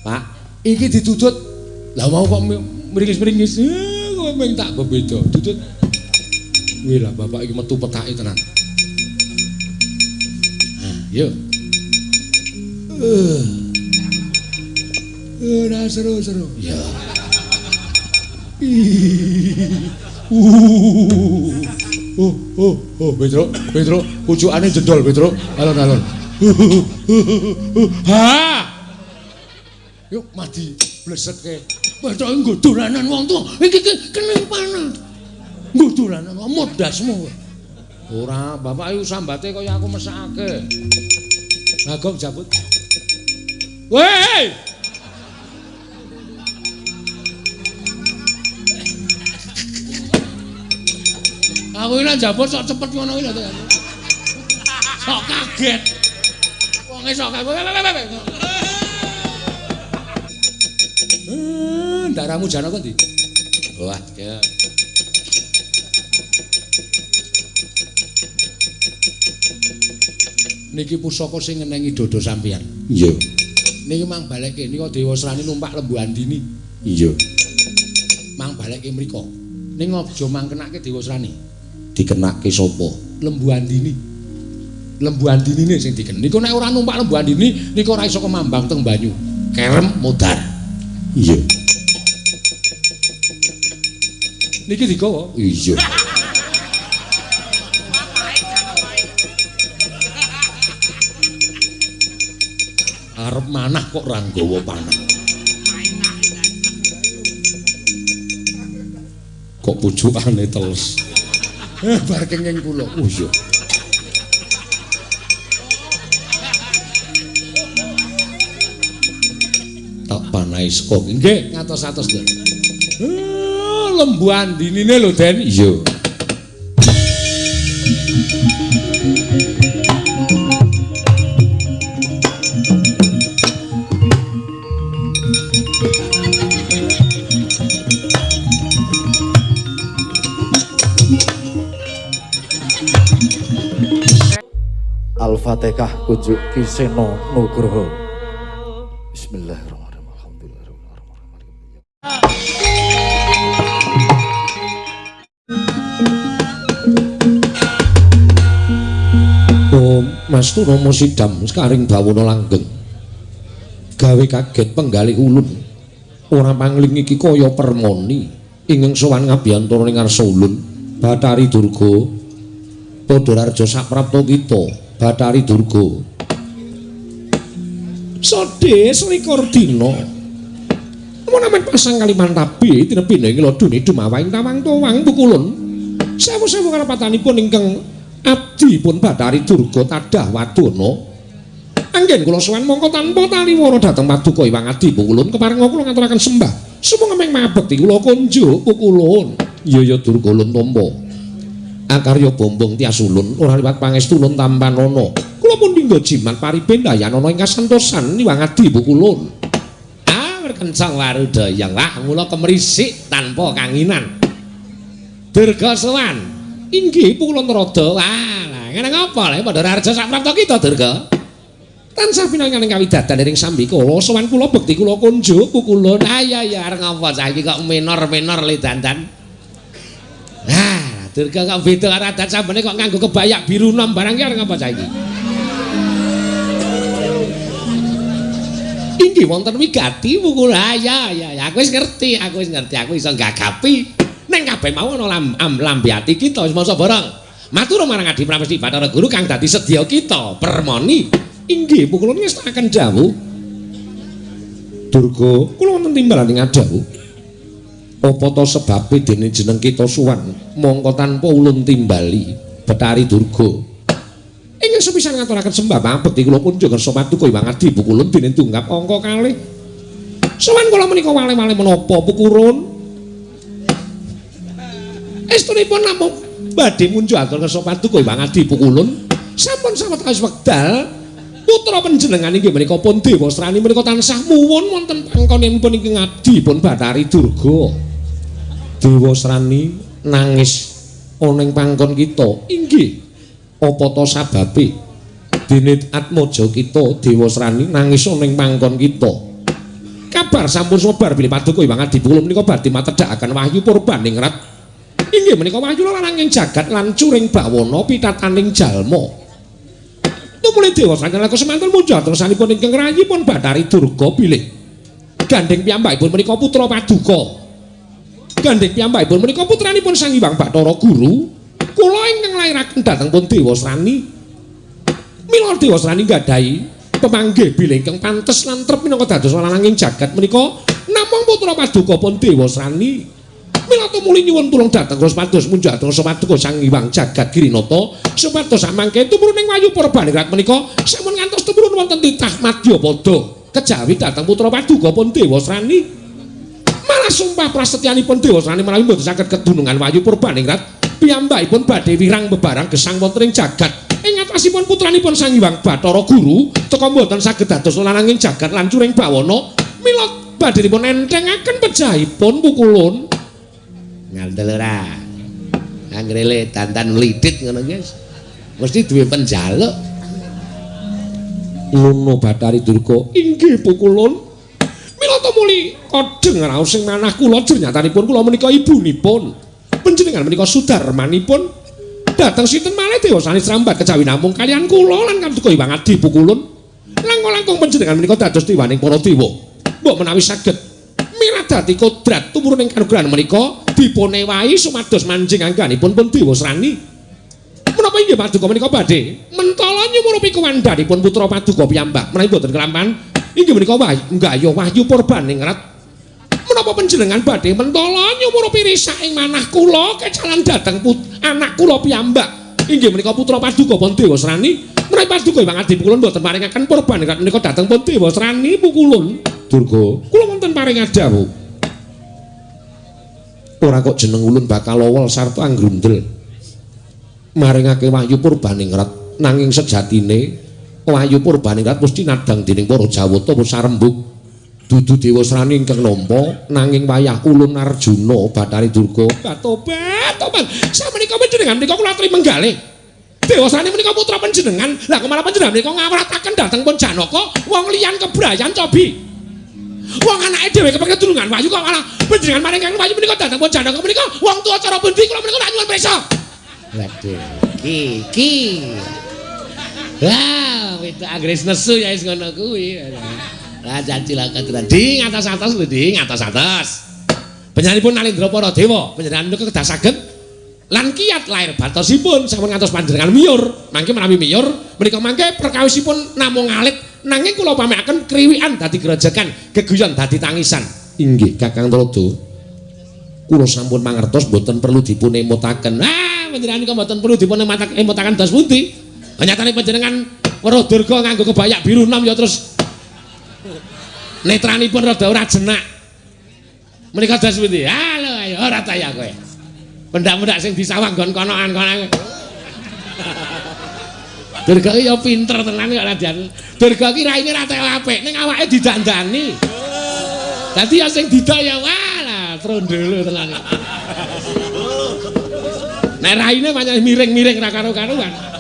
Pak, iki ditutut. Lah mau kok meringis-meringis. Kok meng tak beda. Tutut. Wih lah bapak iki metu petake tenan. Nah, yuk. Ora seru-seru. Ya. Petro, pucukane jendol, Petro. Alon-alon. Ha! Yuk mati blesetke. Petro nggo dolanan wong tuwa. Iki keneng panah. Nggo dolanan modasmu. Ora, bapak iku sambate kaya aku mesake. Bagong jabut. Woi! Aku iki njabut sok cepet ngono iki lho. Sok kaget. Wonge sok kaget. Darahmu jana kok ndi? Wah, ya. Niki pusaka sing ngenengi dodo sampeyan. Iya. Niki mang balekke nika Dewa Srani numpak Lembu Andini. Iya. Mang balekke mriko. Ning aja mangkenake Dewa Srani. Dikenake sapa? Lembu Andini. Lembu Andinine sing diken. Niku nek ora numpak Lembu Andini, niku ora iso kemambang teng banyu. Kerem modar. Iya. Niki digawa? Iya. Arep manah kok ora nggawa panah. Kok pujukane teles. Bar kenging kula. Oh iya. Tak panahi saka. Nggih, ngatos-atos, Den. Lembu Andinine lho, Den. Iya. Al-Fatihah kunjuk Kiseno Nugroho. Bismillahirrahmanirrahim. Oh, Mas Tunomo Sidam sekaring bawana langgeng. Gawe kaget penggalih ulun. Ora pangling iki kaya permoni ingkang sowan ngabiyantara ning ngarsa ulun. Bathari Durga padha raja saprapta kita. Bathari Durga. Sode selikur dina. Menawi pasang Kalimantabi tinepine nglodone dumawahing tawang-tawang pukulun. Sewu-sewu karapatanipun ingkang abdi pun Bathari Durga tadah wadana. Anggen kula sowan mongko tanpa taliwara dhateng Paduka Hyang Adi pukulun kepareng kula ngaturaken sembah. Sumangga meng mabekti kula kunjuk pukulun. Ya Durga Lun Tampa. Akarya bombong tias ulun ora liwat pangestu ulun tampan ana. Kula pun dinggo jimat paribendayan ana ing kasantosan Hyang Adi pukulun. Berkencang warudaya wah mula kemrisik tanpa kanginan. Durga sowan. Inggih pukulun rada. Wah, ngene ngapa lha padha raja saprapta kita Durga. Tansah pinanganing kawidadan ing sambikala sowan kula bekti kula kunjuk pukulun. Ya arep ngapa saiki kok menor-menor le dandan. Durga kok beda karo adat sambene kok nganggo kebaya biru nom barang ki arep ngapa saiki? Inggih wonten wigati pukul. Ya aku wis ngerti, aku iso gagapi. Ning kabeh mau ana lambe ati kita wis masa bareng. Matur marang Adi Pramesti Bathara Guru kang dadi sedya kita permoni. Inggih pukulun ngestakaken dawuh. Durga, kula wonten timbalan ing adawuh. Apa to sebabe dene jeneng kita suwan mongko tanpa ulun timbali Bathari Durga. Ingkang sepisan ngaturaken sembah mabekti kula kunjuk ngarsa Paduka Hyang Adi pukulun dene tunggap angka kalih. Sowan kula menika wale-wale menapa pukulun? Estunipun namung badhe munjuk atur ngarsa Paduka Hyang Adi pukulun. Sampun sawetawis wekdal putra panjenengan inggih menika pun Dewa Srani menika tansah muwun wonten pangkonipun ingkang adi pun Bathari Durga. Dewa Srani nangis ana ing pangkon kita. Inggih. Apa to sababe? Dene atmaja kita Dewa Srani nangis ana ing pangkon kita. bar sampun sumebar bilih paduka Hyang Adi kula menika badhe matedhakaken wahyu purba ningrat. Inggih menika wahyu laranging jagat lan curing bawana pitataning jalma. Tumuli dewa saking laku semanten munjul tersanipun ingkang rayipun Bathari Durga bilih. Gandeng piyambakipun menika putra paduka. Gandeng piyambakipun menika putranipun Sang Hyang Bathara Guru. Kula ingkang lairaken dhateng pun Dewa Srani. Mila Dewa Srani nggadhahi pemanggih bilih ingkang pantes lan trep minangka dados laranging jagat menika namung putra paduka pun Dewa Srani. Mila tumuli nyuwun tulung dhateng Gusti Pados munjul paduka Sang Hyang Jagat Girinata supados samangke tumurun ing wahyu purba ningrat menika sampun ngantos tumurun wonten titah Madyapada kejawi dhateng putra paduka pun Dewa Srani. Malah sumpah prasetyanipun Dewa Srani menawi mboten saged kedunungan wahyu purba ningrat piyambakipun badhe wirang bebarang gesang wonten ing jagat ing atasipun putranipun Sang Hyang Bathara Guru teka mboten saged dados lananging jagat lan curing bawana mila badhe dipun entengaken pejahipun pukulun ngandel ora angrele dandan mlidit ngono guys mesti duwe penjaluk Lono Bathari Durga inggih pukulun mila tumuli kodeng raos sing manah kula jernyatanipun kula menika ibunipun panjenengan menika sudarmanipun dhateng sinten malih Dewa Srani Srambat kejawi namung kaliyan kula lan paduka Hyang Adi pukulun langkung-langkung panjenengan menika dados dewaning para dewa mbok menawi saged miradati kodrat tumurun ing kanugrahan menika dipunewahi sumados manjing angganipun pun Dewa Srani menapa inggih paduka menika badhe mentala nyumurupi kuwandhanipun putra paduka piyambak menawi boten kelampahan inggih menika nggayuh wahyu purba ningrat menapa panjenengan badhe mentala nyumurupi risak ing manah kula kecalan dhateng anak kula piyambak inggih menika putra paduka pun Dewa Srani menawi paduka Hyang Adi pukulun boten paringaken purba ningrat menika dhateng pun Dewa Srani pukulun Durga kula wonten paring dawuh ora kok jeneng ulun bakal lowol sarta anggrundel maringake wahyu purbaningrat nanging sejatine wahyu purbaningrat mesti nadang dening para Jawata sarembug dudu Dewa Srani ingkang nampa nanging wayah ulun Arjuna Bathari Durga tobat samenika panjenengan menika kula aturi menggalih Dewa Srani menika putra panjenengan lah kok malah panjenengan menika ngawrataken dhateng pun Janaka wong liyan kebrayan cobi wong anake dhewe kepengin tulungan wahyu kok malah panjenengan maring wahyu menika dhateng pun Janaka menika wong tuwa cara pundi kula menika tak nyuwun prisa. Waduh, iki. Wah, itu agres nesu ya wis ngono kuwi. Lah cilaka tenan. Di ngatas-atas lho, di ngatas-atas. Panjenenganipun nalindra para dewa, panjenengan menika kedah saged lan kiyat lair batosipun sampun ngantos panjenengan miyur. Mangke menawi miyur menika mangke perkawisipun namung alit nanging kula pamekaken kriwikan dadi grejekan, geguyon dadi tangisan. Inggih Kakang Trada. Kula sampun mangertos boten perlu dipun emutaken. Panjenengan kok mboten perlu dipun emutaken dos pundi? Nyatane panjenengan Para Durga nganggo kebayak biru nom ya terus netranipun rada ora jenak. Menika dos pundi? Halo ayo ora ta ya kowe. Pendak-pendak sing disawang nggon konoan-konoan. Durga ki ya pinter tenan kok Raden. Durga ki raine ra teko apik ning awake didandani. Dadi ya sing didok ya walah trondolo tenan. Nek raine pancen miring-miring ra karo-karuan.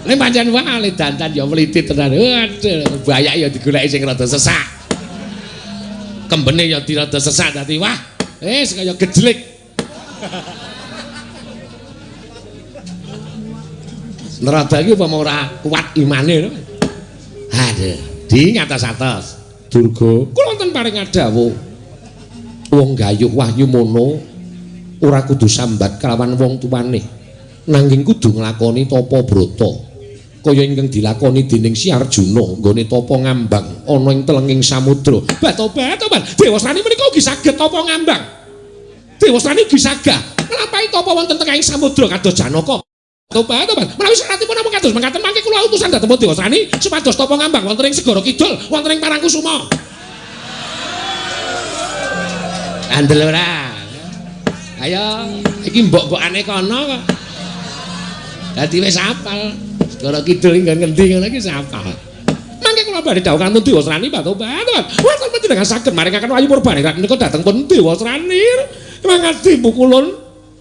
Nek pancen wale dandan ya mlitit tenan. Waduh, bayak ya digoleki sing rada sesak. Kembene ya dirada sesak dadi wah, wis kaya gejlik. Nerada iki upama ora kuat imane lho. Aduh, di ngatas-atas. Durga, kula wonten paring dawuh. Wong gayuh wahyu mono ora kudu sambat kelawan wong tuwane. Nanging kudu nglakoni tapa brata. Kaya ingkang dilakoni dening Si Arjuna nggone tapa ngambang ana ing telenging samudra. Bat-bat, Dewa Srani menika ugi saged tapa ngambang. Dewa Srani ugi sagah nglampahi tapa wonten tengahing samudra kados Janaka. Tobat, menawi syaratipun namung kados mangkaten mangke kula utusan dhateng Dewa Srani supados tapa ngambang wonten ing segara kidul, wonten ing Parangkusuma. Andel ora. Ayo, iki mbok-mbokane kono kok. Dadi wis apal. Segara kidul ing ngendi ngono iki wis apal. Mangke kula badhe dawuh kantun Dewa Srani, tobat. Wonten panjenengan saged maringaken wayu purbane menika dhateng pun Dewa Srani. Mangadi pukulun.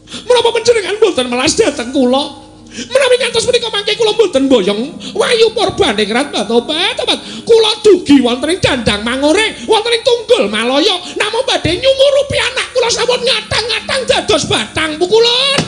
Menapa panjenengan mboten melas dhateng kula? Menawi ngantos menika mangke kula mboten boyong wayu purbane krat tobat. kula dugi wonten ing Dandang Mangore, wonten ing Tunggul Malaya, namung badhe nyumurupi anak kula sampun ngatang-ngatang dados batang pukulan.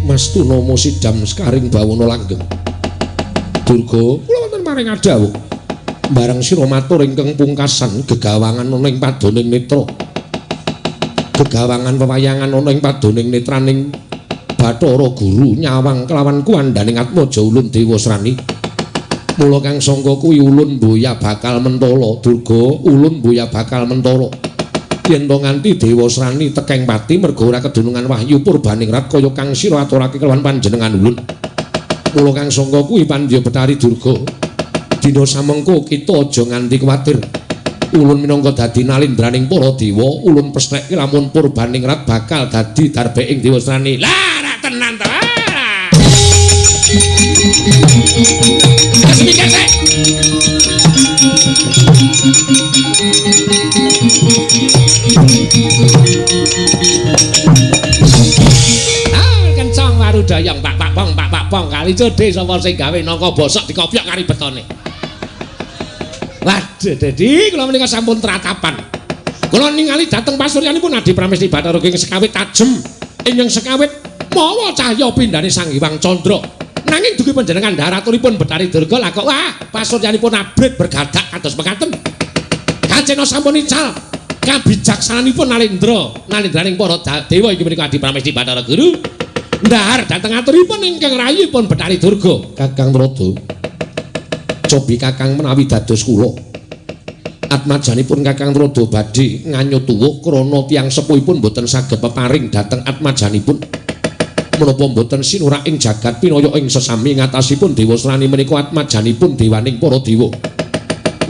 Mas Tunomo Sidam Skaring Bawono Langgeng. Durga, kula wonten maring adhawuh. Bareng sira matur ingkang pungkasan gegawangan ana ing padoning netra. Gegawangan wewayangan ana ing padoning netraning Bathara Guru nyawang kelawan kuwandaning Atmaja Ulun Dewa Srani. Mula kang sangka kuwi ulun mboya bakal mentala, Durga, ulun mboya bakal mentala. Yen to nganti Dewa Srani tekeng pati merga ora kedunungan wahyu purbaningrat kaya kang sira aturake kelawan panjenengan ulun. Mula kang sangka kuwi Pandya Betari Durga. Dina samengko kita aja nganti kuwatir. Ulun minangka dadi nalindraning para dewa, ulun pestheke lamun purbaningrat bakal dadi darbeking Dewa Srani. Lah, ra tenan to. Mikir sik. Kencang warudayang pak pong kali cedhe sapa sing gawe nangka bosok dikopiok kari betone. Waduh, dadi kula menika sampun tratapan. Kula ningali dhateng pasuryanipun Adi Pramesti Bathara ing sekawit tajem, ingkang sekawit mawa cahya pindhane Sang Hyang Candra. Nanging dugi panjenengan dharatunipun Betari Durga lah kok wah pasuryanipun abrit bergadak kados mekaten. Kacena sampun ical kabijaksananipun nalindraning para dewa inggih menika Adi Pramesti Bathara Guru. Ndahar dhateng aturipun ingkang rayipun Betari Durga. Kakang Rada. Cobi Kakang menawi dados kula. Atmajanipun Kakang Rada badhe nganyut tuwuh krana tiyang sepuhipun boten saged peparing dhateng atmajanipun. Menapa boten sinurak ing jagat pinaya ing sesami ngatasipun Dewa Srani menika atmajanipun dewaning para dewa.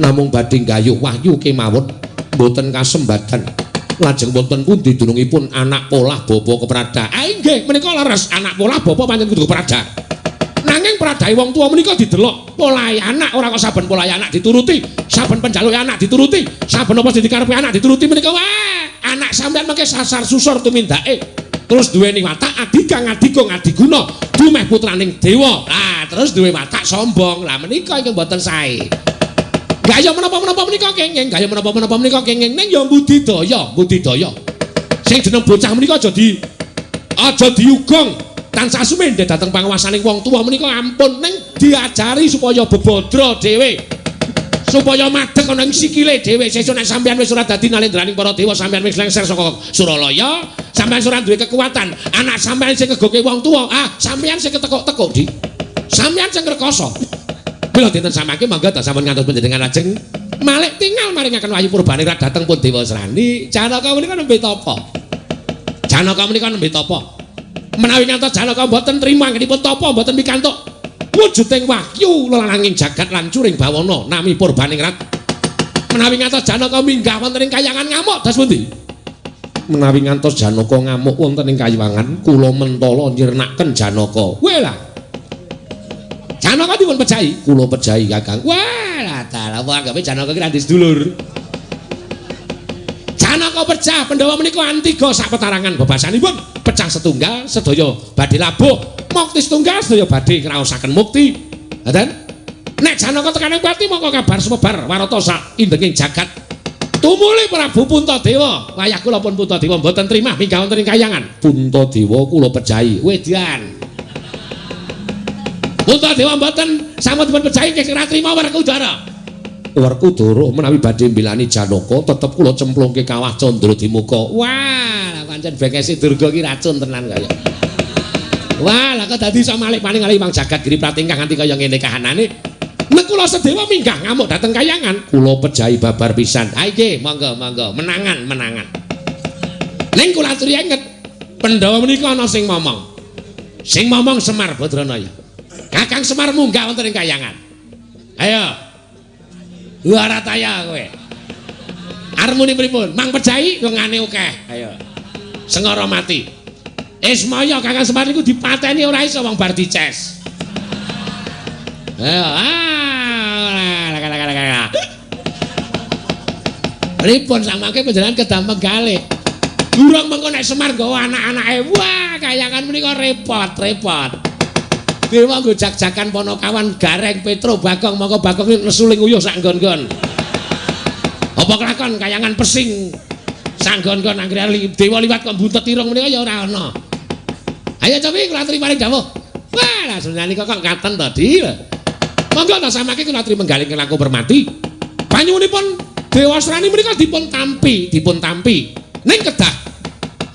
Namung badhe gayuh wahyu kemawon boten kasembadan. Lajeng wonten pundi dunungipun anak polah bapa keprada. Inggih menika leres anak polah bapa pancen kudu keprada. Nanging pradahe wong tuwa menika didelok polahe anak ora kok saben polahe anak dituruti, saben penjaluke anak dituruti, saben apa sing dikarepe anak dituruti menika wah anak sampean mengke sasar susur tumindake. Terus duweni watak adikang adikung adiguna dumeh putraning dewa. Lah terus duwe watak sombong. Lah menika ingkang boten sae. Gaya menapa-menapa menika kenging, gaya menapa-menapa menika kenging ning ya budidaya. Sing jeneng bocah menika aja diugong. Tansah sumendhe dhateng panguwasaning wong tuwa menika ampun ning diajari supaya bebodro dhewe. Supaya madheg ana ing sikile dhewe. Sesuk nek sampeyan wis ora dadi nalindraning para dewa, sampeyan wis lengser saka Suralaya, sampeyan ora duwe kekuatan. Anak sampeyan sing ngegoke wong tuwa, sampeyan sing ketekuk-tekuk, Dik. Sampeyan sing ngrekoso. Mila dinten samangke mangga ta sampun ngantos panjenengan lajeng malih tinggal maringaken wahyu purbaningrat dhateng pun Dewa Srani. Janaka menika nembe tapa? Janaka menika nembe tapa? Menawi ngantos Janaka mboten trima anggenipun tapa mboten pikantuk wujuding wahyu lananging jagat lan curing bawana nami purbaningrat. Menawi ngantos Janaka minggah wonten ing Kahyangan ngamuk das pundi? Menawi ngantos Janaka ngamuk wonten ing Kahyangan kula mentala nyirnaken Janaka. Welah Janaka dipun pejahi, kula pejahi Kakang. Wah, dalah anggape Janaka ki radi sedulur. Janaka pecah Pandhawa menika antiga sak petarangan bebasanipun. Pecah setunggal sedaya badhe labuh, mukti setunggal sedaya badhe ngraosaken mukti. Ngoten. Nek Janaka tekaning pati mongko kabar sumebar warata sak indenging jagat. Tumuli Prabu Puntadewa, wayah kula pun Puntadewa mboten trimah minggah wonten ing Kahyangan. Puntadewa kula pejahi, wedan. Puntadewa mboten sampun dipun pejahi nggih ora trima Werkudara. Werkudara menawi badhe mbelani Janaka tetep kula cemplungke kawah Candra Dimuka. Wah, pancen bekesi Durga ki racun tenan kaya. Wah, lah kok dadi iso malih-malih ngalih Wang Jagat Giri Pratingkah nganti kaya ngene kahanane. Nek kula sedewa minggah ngamuk dhateng Kahyangan, kula pejahi babar pisan. Ha nggih, monggo, menangan. Ning kula aturi inget, Pandhawa menika ana sing momong. Sing momong Semar Badranaya. Kakang Semar munggah wonten ing Kahyangan. Ayo. Warataya kowe. Arep muni pripun? Mang pejahi wengane akeh. Ayo. Sengara mati. Ismaya Kakang Semar niku dipateni ora iso wong bar dices. Ayo. Pripun samangke panjenengan kedah menggalih. Durung mengko nek Semar nggawa anak-anake. Wah, kayangan menika repot. Dewa nggo jak-jakan Ponokawan Gareng Petro Bagong mongko Bagong nesuling uyuh sak nggon-nggon. Apa kelakon kayangan pesing sanggon-nggon anggere dewa liwat kok buntet irung menika ya ora ana. Ayo cobi kula aturi paring dawuh. Wah, langsung nalika kok ngaten to, Di. Monggo ta samangke kula aturi menggalih kelaku permati. Panyuwunipun Dewa Srani menika dipun tampi. Ning kedah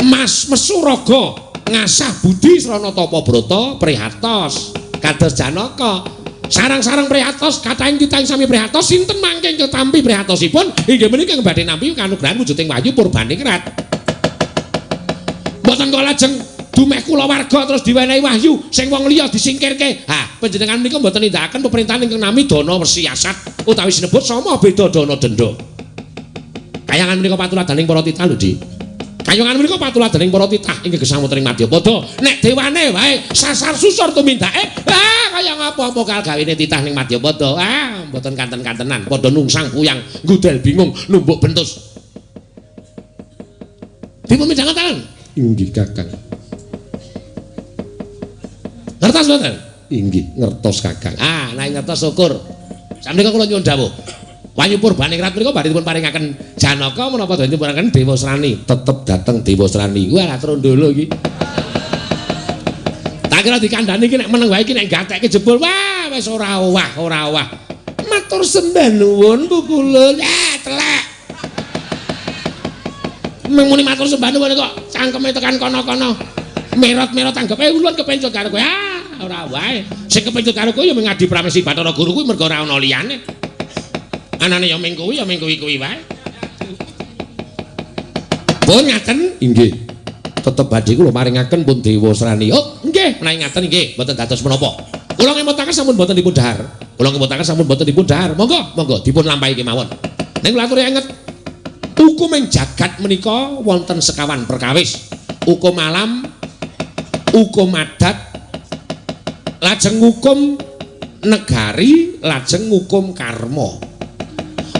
Mas Mesuraga ngasah budi srana tapa brata prihatos kados Janaka. Sarang-sarang prihatos katahing titah sami prihatos sinten mangke ketampi prihatosipun inggih menika badhe nampi kanugrahan wujuding Wayu Purbaningrat. Mboten kok lajeng dumeh kula warga terus diwenehi wahyu sing wong liya disingkirke. Ha, panjenengan menika mboten nindakaken pemerintahan ingkang nami dana siasat utawi sinebut sama beda dana denda. Kayangan menika patuladaning para titah lho, Di. Kayangan menika patuladaning para titah inggih gesamutring Madyapada. Nek dewane wae sasar susur tumindake, kaya ngapa-apa kal gawene titah ning Madyapada. Mboten kanten-kantenan, padha nungsang puyang, ngudel bingung, lumbuk bentus. Dipun midhangaken. Inggih, Kakang. Ngertos mboten? Inggih, ngertos Kakang. Nek ngertos syukur. Sampeyan kula nyuwun dawuh. Wayu Purbaningrat menika badhe dipun paringaken Janaka menapa dipun paringaken Dewa Srani. Tetep dateng Dewa Srani. Wah, trondolo iki. Tak kira dikandhani iki nek meneng wae iki nek gatekke jebul. Wah, wis ora owah. Matur sembah nuwun Bu Kulun. Telek. Mung muni matur sembah nuwun kok cangkeme tekan kono-kono. Merot-merot anggepe ulun kepencut karo kowe. Ora wae. Sing kepencut karo kowe ya ngadi Pramesi Bathara Guru kuwi mergo ora ana liyane. Anane ya ming kuwi wae. Pun ngaten? Inggih. Tetep badhe kula maringaken pun Dewa Srani. Oh, nggih, menawi ngaten nggih, mboten dados menapa. Kula ngemutaken sampun mboten dipun dahar. Monggo dipun lampahi kemawon. Ning kula aturi anget. Hukum ing jagat menika wonten sekawan perkawis. Hukum alam, hukum adat, lajeng hukum negari, lajeng hukum karma.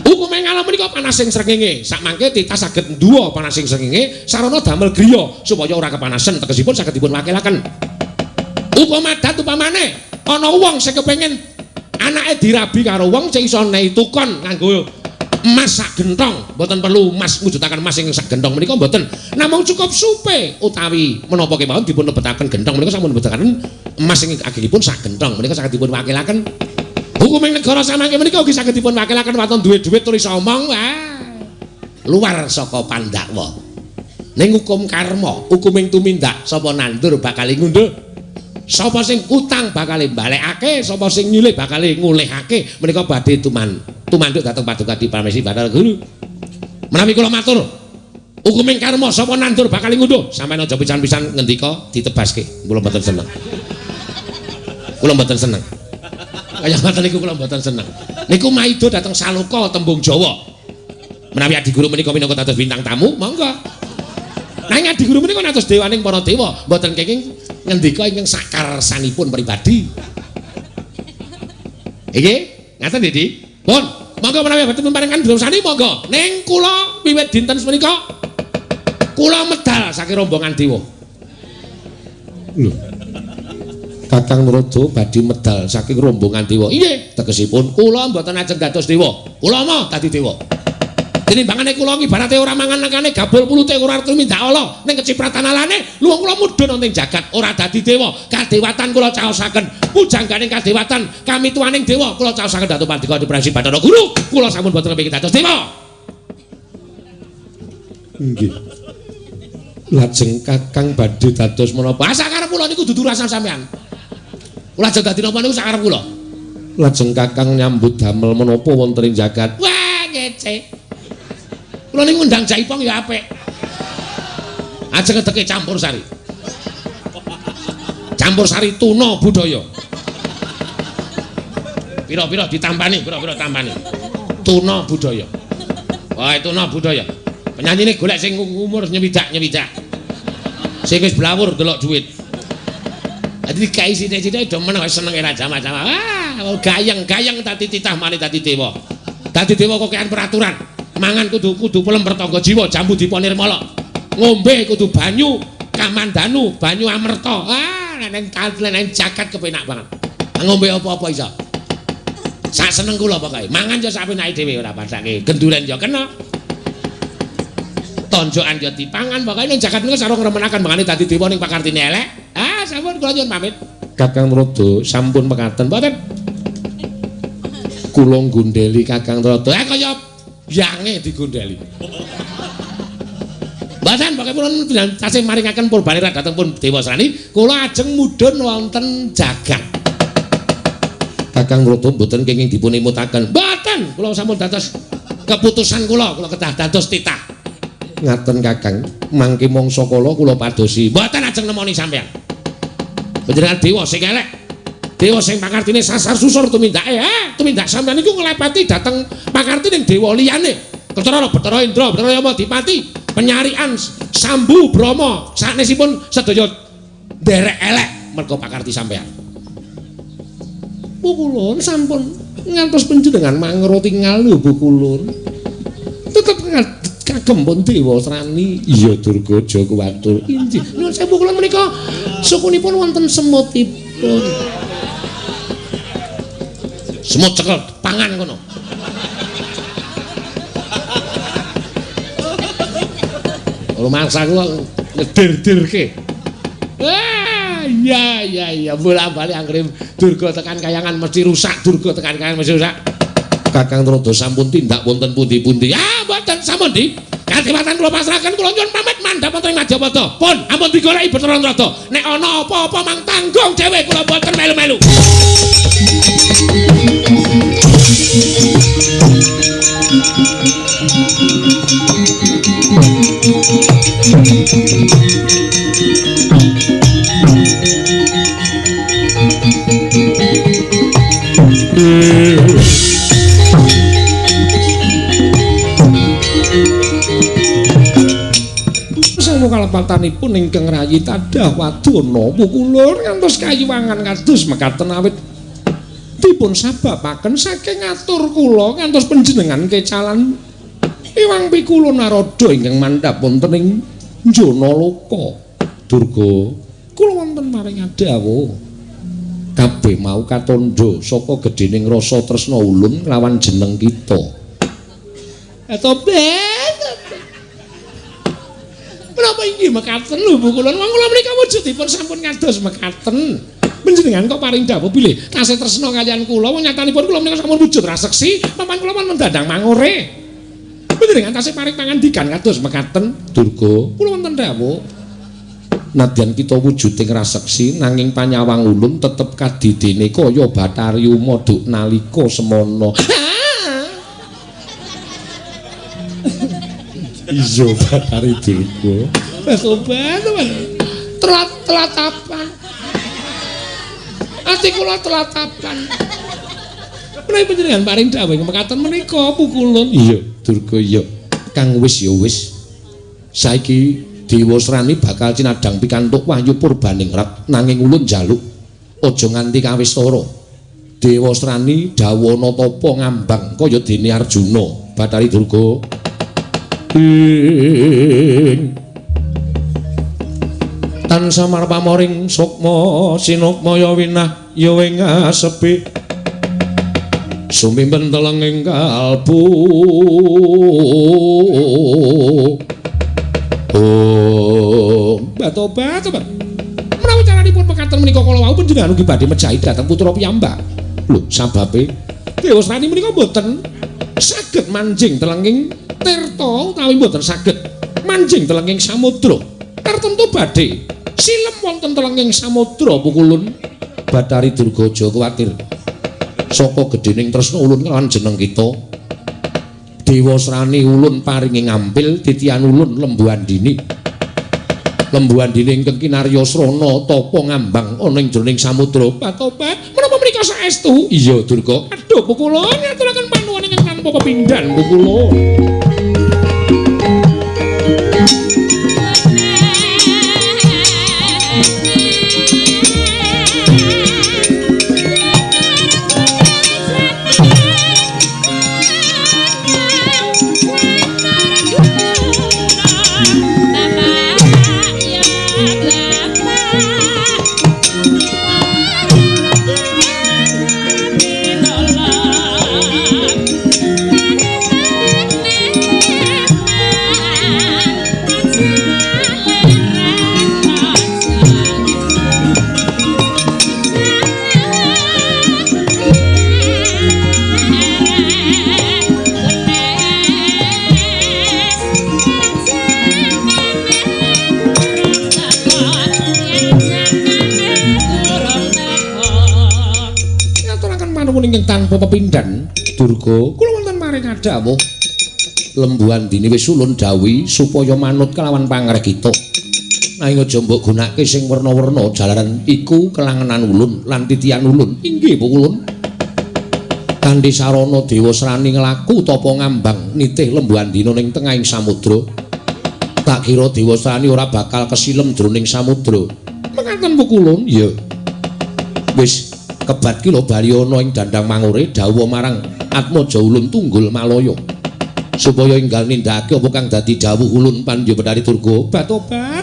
Hukum ing alam menika panasing srengenge. Sakmangke titah saged nduwa panasing srengenge sarana damel griya supaya ora kepanasan tegesipun saged dipun wakilaken. Hukum adat upamane ana wong sing kepengin anake dirabi karo wong sing iso nehi tukon nganggo emas sak gentong. Mboten perlu emas mujudaken emas sing sak gentong menika mboten. Namung cukup supe utawi menapa kemawon dipun lebetaken gentong menika sampun lebetaken emas sing agengipun sak gentong menika saged dipun wakilaken. Hukum ing negara samangke menika ugi saged dipun wakilaken waton duwe dhuwit tur iso omong. Luar saka pandakwa. Ning hukum karma, hukum ing tumindak sapa nandur bakal ngunduh. Sapa sing utang bakal balekake, sapa sing nyulih bakal ngulihake. Menika badhe tumanduk dhateng Paduka Pramesi Bathara Guru. Menawi kula matur, hukum ing karma sapa nandur bakal ngunduh. Sampeyan aja pisan-pisan ngendika ditebaske. Kula mboten seneng. Kaya ngoten niku kula mboten seneng. Niku maido dateng Saloka tembung Jawa. Menawi Adi Guru menika minangka dados bintang tamu, monggo. Nanging Adi Guru menika natos dewaning para dewa, mboten kenging ngendika ingkang sakarsanipun pribadi. Iki, ngaten Didi. Pun, monggo menawi badhe paringan Dewa Srani monggo. Ning kula wiwit dinten menika kula medal saking rombongan dewa. Lho. Kakang Narada badhe medal saking rombongan dewa. Inggih, tegesipun kula mboten ajeng dados dewa. Kula mah dadi dewa. Tinimbangane kula ibarate ora mangan-mangane gabul pulute ora arep mindak Allah ning kecipratan alane luwung kula mudhun wonten jagat ora dadi dewa. Kadewatan kula caosaken. Pujangganing kadewatan kami tuaning dewa kula caosaken Datu Paduka Pramesi Bathara Guru. Kula sampun boten kepengin dados dewa. Nggih. Lajeng Kakang badhe dados menapa? Sakarep kula niku dudu rasan sampean. Kula ajeng dadi napa niku sakarep kula. Lajeng Kakang nyambut damel menapa wonten ing jagat? Wah, ngece. Kula niku ngundang Jaipong ya apik. Ajeng ngedeke campur sari. Campur sari tuna budaya. Pira-pira ditampani, pira-pira tampani. Tuna budaya. Wah, tuna budaya. Penyanyine golek sing umur nyewidak. Sing wis blawur delok dhuwit. Dadi dikai sithik-sithik do meneng seneng era jamaah-jamaah. Wah, gayeng-gayeng dadi titah mani dadi dewa. Dadi dewa kok kean peraturan. Mangan kudu pelem pertangga jiwa, jambu dipa nirmala. Ngombe kudu banyu kamandanu, banyu amerta. Neng jagat kepenak banget. Ngombe apa-apa iso. Sak seneng kula pokoke. Mangan ya sak penake dhewe ora padake. Genduren ya kena. Tonjokan ya dipangan pokoke ning jagat niku sareng ngremenaken mangane dadi dewa ning pakartine elek. Sampun kula nyuwun pamit. Kakang Rada sampun mekaten mboten. Kula nggondheli Kakang Rada. Kaya yange digondheli. Mboten pokoke kula tasih maringaken purbane dhateng pun Dewa Srani, kula ajeng mudhun wonten jagat. Kakang Rada mboten kenging dipun imutaken. Mboten, kula sampun dados keputusan kula kedah dados titah. Ngaten Kakang, mangke mangsa kula padosi. Mboten ajeng nemoni sampeyan. Panjenengan dewa sing elek. Dewa sing pakartine sasar susur tumindake. Tumindak sampeyan niku nglepeti dhateng pakartine dewa liyane. Ketara Bathara Indra, Bathara Yama Dipati, penyarian Sambu Brahma sanesipun sedaya nderek elek merga pakarti sampeyan. Bu kula sampun ngantos panjenengan mangro tinggal lho Bu kula. Tetep kagem pun Dewa Srani. Iya Durgaja kuwatur. Injih. Nuwun sewu kula menika sukunipun wonten semutipun. Semut cekel pangan kono. Rumangsa kula ngedir-dirke. Iya bola-bali anggere Durga tekan kayangan mesti rusak, Durga tekan kayangan mesti rusak. Kakang Rada sampun tindak wonten pundi-pundi. Mboten sampun Di. Kadewatan kula pasrahaken kula nyuwun pamit mandhap wonten ing Majapahit. Pun ampun digoleki Bathara Rada. Nek ana apa-apa mang tanggung dhewe kula mboten melu-melu. Kalepatanipun ingkang rayi tadah wadana pukulur ngantos kayuwangan kados mekaten awit dipun sababaken saking ngatur kula ngantos panjenengan kecalan Iwang Pikula Narada ingkang mandhap wonten ing Janaloka. Durga kula wonten maring dawuh kabeh mau katandha saka gedhening rasa tresna ulun lawan jeneng kita. Menapa inggih mekaten lho Bu kula. Wong kula menika wujudipun sampun kados mekaten. Panjenengan kok paring dawuh bilih tasih tresna kaliyan kula. Wong nyatanipun kula menika sampun wujud raseksi, papan kula wonten dandang mangore. Panjenengan tasih paring pangandikan kados mekaten. Durga, kula wonten dawuh. Nadyan kita wujuding raseksi nanging panyawang ulun tetep kadidene kaya Bathari Umaduk nalika semana. Iso Bathari Durga. Sobat, telatapan. Ati kula telatapan. Menawi panjenengan paring dawuh mekaten menika pukulun. Iya, Durga iya. Kang wis ya wis. Saiki Dewa Srani bakal cinadang pikantuk wahyu purbaningrat nanging ulun njaluk aja nganti kawistara. Dewa Srani dawana tapa ngambang kaya dene Arjuna. Bathari Durga. Tansah marpamoring sukma sinukmaya winah ya ing asepi sumimpen telenging kalbu batobat menawi caranipun mekaten menika kala wau panjenengan ugi badhe mejahi dhateng putra piyambak. Lho sababe Dewa Srani menika mboten saged manjing telenging tirta utawi mboten saged manjing telenging samudra. Tertentu badhe silem wonten telenging samudra pukulun. Bathari Durga aja kuwatir. Saka gedhening tresna ulun kelawan jeneng kita. Dewa Srani ulun paringi ngampil titian ulun Lembu Andini. Lembu Andini ingkang kinarya srana tapa ngambang ana ing jroning samudra. Patobat menapa menika saestu? Iya Durga. Aduh pukulun ngaturaken panuwun ingkang tanpa pepindhan pukulun. ingkang tanpa pepindhan Durga kula wonten maring kadhawuh lembuhan dini wis ulun dawuhi supaya manut kelawan pangregita nanging aja mbok gunakake sing werna-werna jalaran iku kelangenan ulun lan titian ulun inggih Bu Kulun kanthi sarana dewa srani nglaku tapa ngambang nitih lembuhan dina ning tengahing samudra tak kira dewa srani ora bakal kesilem jroning samudra mekaten Bu Kulun ya wis kebat ki lho bali ana ing dandang mangure dawuh marang Atmaja ulun tunggul Malaya supaya enggal nindakake apa kang dadi dawuh ulun Pandya Betari Durga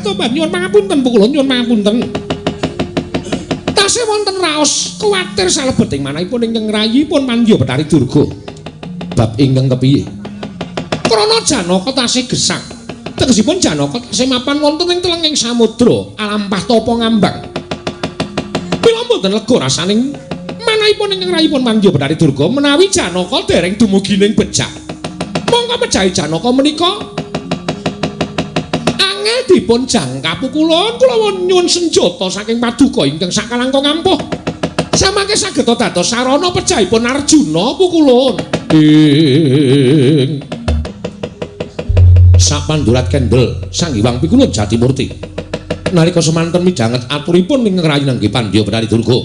tobat nyuwun pangapunten Bu Kulun nyuwun pangapunten tasih wonten raos kuwatir salebeting manahipun ingkang rayipun Pandya Betari Durga bab ingkang kepiye krana Janaka tasih gesang tegesipun Janaka tasih mapan wonten ing telenging samudra alampah tapa ngambang mila mboten lega rasaning manahipun ingkang rayipun Pandya Betari Durga menawi Janaka dereng dumugi ning Bejak mongko mejahi Janaka menika angel dipun jangka pukulun kula nyuwun senjata saking paduka ingkang sakalangka ngampuh samangke saged dados sarana pejahipun Arjuna pukulun ing sapandurat kendel Sang Hyang Pikulun Jatimurti nalika semanten midhanget aturipun ingkang rayunan nggih Pandya Betari Durga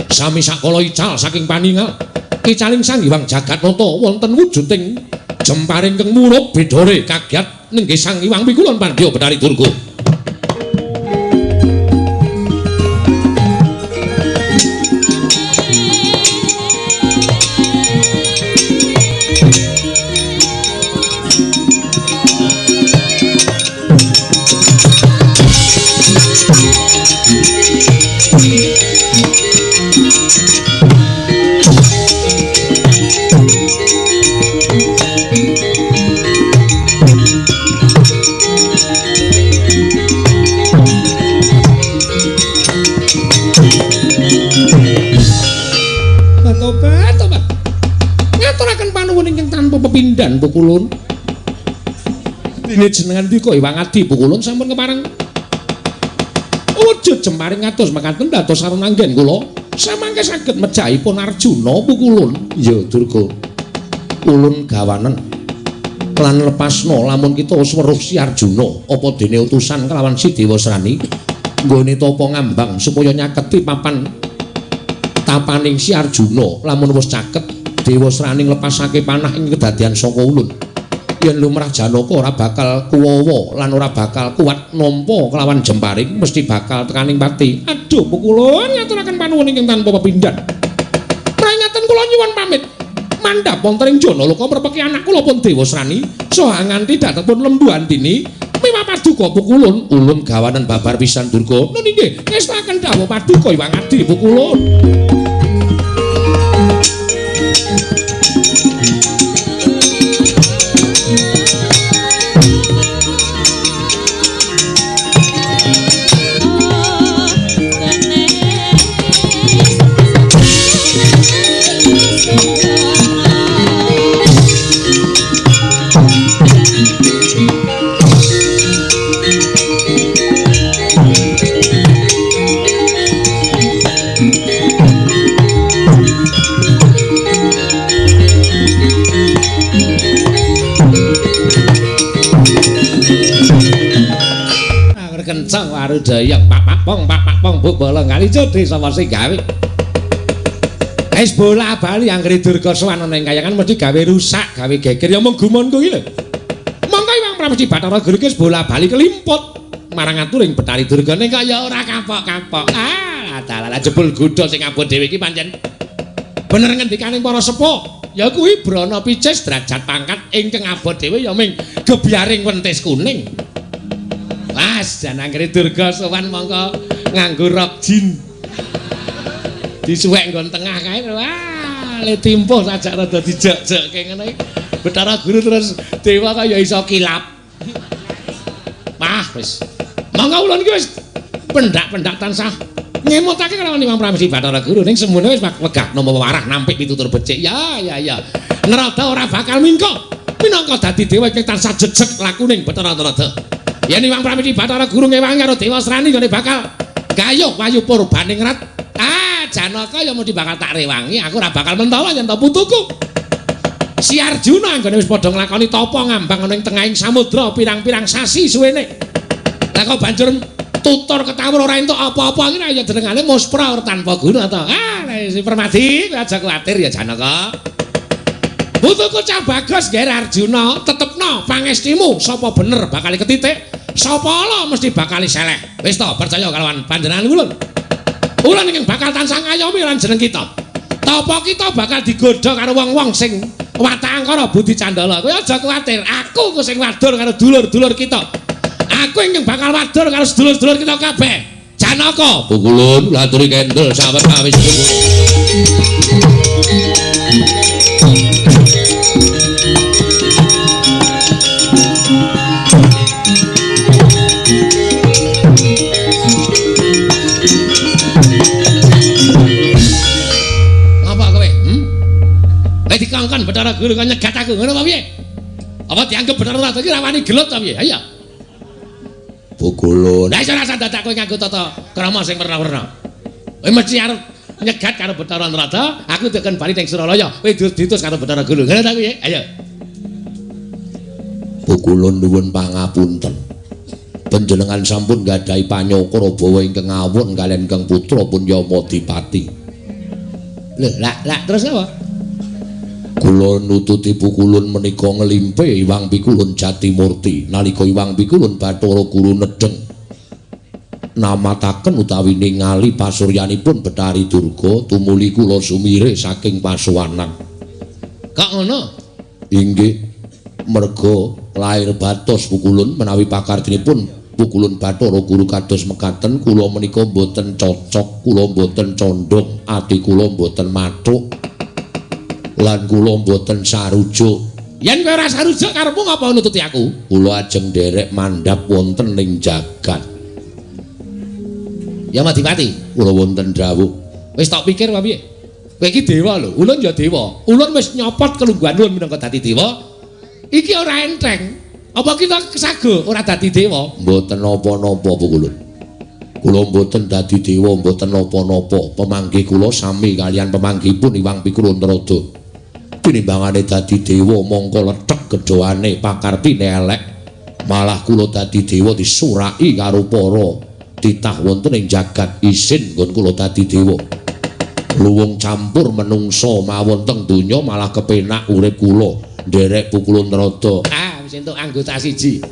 sami sakala ical saking paningal icaling Sang Hyang Jagatnata wonten wujuding jemparing keng murup bedore kagiat nenggih Sang Hyang Pikulun Pandya Betari Durga pepindhan Bu Kulun dene jenengan dika Hyang Adi Bu Kulun sampun kepareng wujud jemparing atus mekaten dados sarana anggen kula samangke saged mejahipun Arjuna Bu Kulun ya Durga ulun gawanen lan lepasno lamun kita wis weruh si Arjuna apa dene utusan kelawan si Dewa Srani nggone tapa ngambang supaya nyaketi papan tapaning si Arjuna lamun wis caket Dewa Srani nglepasake panah ing kedadian saka ulun yen lumrah Janaka ora bakal kuwawa lan ora bakal kuat nampa kelawan jemparing mesti bakal tekaning pati aduh Bu Kulun ngaturaken panuwun ingkang tanpa pepindhan prangaten kula nyuwun pamit mandhap wonten ing Janaloka mrepeki anak kula pun Dewa Srani saha nganti datepun lembuhan dini miwah paduka Bu Kulun ulun gawanen babar pisan Durga nun inggih ngestaken dawuh paduka Hyang Adi Bu Kulun kencang warudayang pak pong bu bolong kali codhe sapa sing gawe wis bola bali anggere Durga sowan ning kayangan mesti gawe rusak gawe geger ya mung gumonku iki lho mongko Hyang Pramesti Bathara Guru wis bola bali kelimput marang aturing Betari Durga ning kaya ora kapok-kapok dalala jebul godha sing abot dhewe iki pancen bener ngendikaning para sepuh ya kuwi brana picis derajat pangkat ingkang abot dhewe ya ming gebyaring wentis kuning Mas, jan anggere Durga sowan mongko nganggo rok jin. Disuwek nggon tengah kae. Wah, le timpuh sajak rada dijek-jekke ngene. Bathara Guru terus dewa kaya iso kilap. Wah, wis. Monggo ulun iki wis pendak-pendak tansah ngemutake kelawan Hyang Pramesti Bathara Guru ning semune wis wegah nama warah nampik pitutur becik. Ya. Narada ora bakal mingko. Minangka dadi dewa ingkang tansah jejeg lakuning Bathara Narada. Yen Hyang Pramesti Bathara Guru ngewangi karo Dewa Srani ngene bakal gayuh wayu purbaning rat. nek Janaka ya mesti bakal tak rewangi, aku ora bakal mentala yen to putuku. Si Arjuna anggone wis padha nglakoni tapa ngambang ana ing tengahing samudra pirang-pirang sasi suwene. Lah kok banjur tutur ketawur ora entuk apa-apa iki ya jenengane muspra ora tanpa guna to. Ah, si Permadi aja kuwatir ya Janaka. Putuku Cah Bagus nggih Arjuna, tetepno pangestimu sapa bener bakal ketitik, sapa ala mesti bakal seleh. Wis to, percaya kalawan panjenengan ulun. Ulun ingkang bakal tansah ngayomi lan jeneng kita. Tapa kita bakal digodha karo wong-wong sing watak angkara budi candala. Kowe aja kuwatir, aku ku sing wadur karo dulur-dulur kita. Aku ingkang bakal wadur karo sedulur-sedulur kita kabeh. Janaka, pukulun laturi kendel sahabat awis. Dikongkon Bathara Guru kok nyegat aku ngono apa piye? Apa dianggep Bathara Ratu iki rawani gelut ta piye? Ayo. Pukulun. Lah iso rasa dadak kowe nganggo tata krama sing werna-werna. Kowe mesti arep nyegat karo Bathara Ratu, aku deken bali ning Suralaya. Kowe diutus karo Bathara Guru. Ngono ta piye? Ayo. Pukulun nuwun pangapunten. Panjenengan sampun gadahi panyokra bawa ingkang awon kaliyan ingkang putra pun Yamadipati. Lho, lah terus apa? Kula nututi Pukulun menika nglimpe Iwang Pikulun Jatimurti nalika Iwang Pikulun Bathara Guru nedheng namataken utawi ningali pasuryanipun Betari Durga tumuli kula sumire saking pasuwanan. Kok ngono? Inggih merga lair batos Pukulun menawi pakartinipun Pukulun Bathara Guru kados mekaten kula menika boten cocok, kula boten condong, ati kula boten mathuk. Lan kula mboten sarujuk. Yen kowe ora sarujuk karepmu ngapa nututi aku? Kula ajeng nderek mandhap wonten ning jagat. Yamadipati, kula wonten dawuh. Wis tak pikir wae piye? Kowe iki dewa lho, ulun ya dewa. Ulun wis nyopot kelungguhan ulun minangka dadi dewa. Iki ora enteng. Apa kita sago ora dadi dewa? Mboten napa-napa Pukulun. Kula mboten dadi dewa, mboten napa-napa. Pemanggih kula sami kalian pemanggihipun Iwang Pikulun Rada. Tinimbangane dadi dewa mongko lethek gedhoane pakartine elek. Malah kula dadi dewa disuraki karo para titah wonten ing jagat isin nggon kula dadi dewa. Luwung campur menungso mawon teng donya malah kepenak urip kula nderek Pukulun Rada. Ah, wis entuk anggota siji.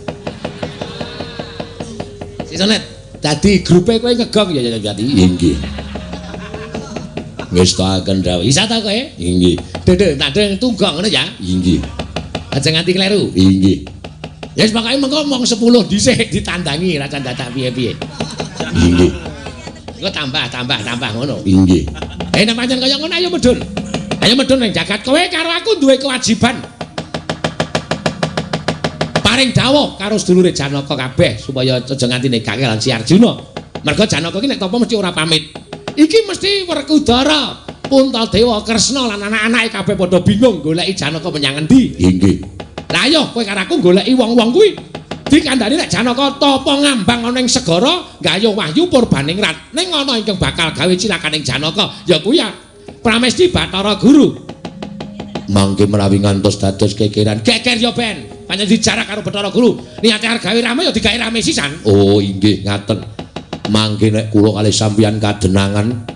Sisonet dadi grupe kowe ngegong ya Jati. Nggih. Wis taken dawuh. Isa ta kowe? Nggih. Dedek tak deng tunggang ngono ya? Nggih. Aja nganti kleru. Nggih. Ya wis pokoke mengko mong 10 dhisik ditandangi ra dadak piye-piye. Nggih. Engko tambah ngono. Nggih. Nek pancen kaya ngono ayo medun. Ayo medun ning jagat kowe karo aku duwe kewajiban. Paring dawuh karo sedulure Janaka kabeh supaya aja nganti negake lan si Arjuna. Mergo Janaka iki nek tapa mesti ora pamit. Iki mesti Werkudara, Puntadewa, Kresna lan anak-anake kabeh padha bingung goleki Janaka menyang endi. Nggih. Lah ayo kowe karo aku goleki wong-wong kuwi. Dikandhani nek Janaka tapa ngambang ana ing segara Gayuh Wahyu Purbaningrat. Ning ana ingkang bakal gawe cilakaning Janaka ya kuwi ya Pramesti Bathara Guru. Mangke menawi ngantos dados kekeran. Geger ya ben. Pancen dijarak karo Bathara Guru. Niate arep gawe rame ya digawe rame sisan. Oh inggih ngaten. Mangke nek kula kalih sampeyan kadenangan,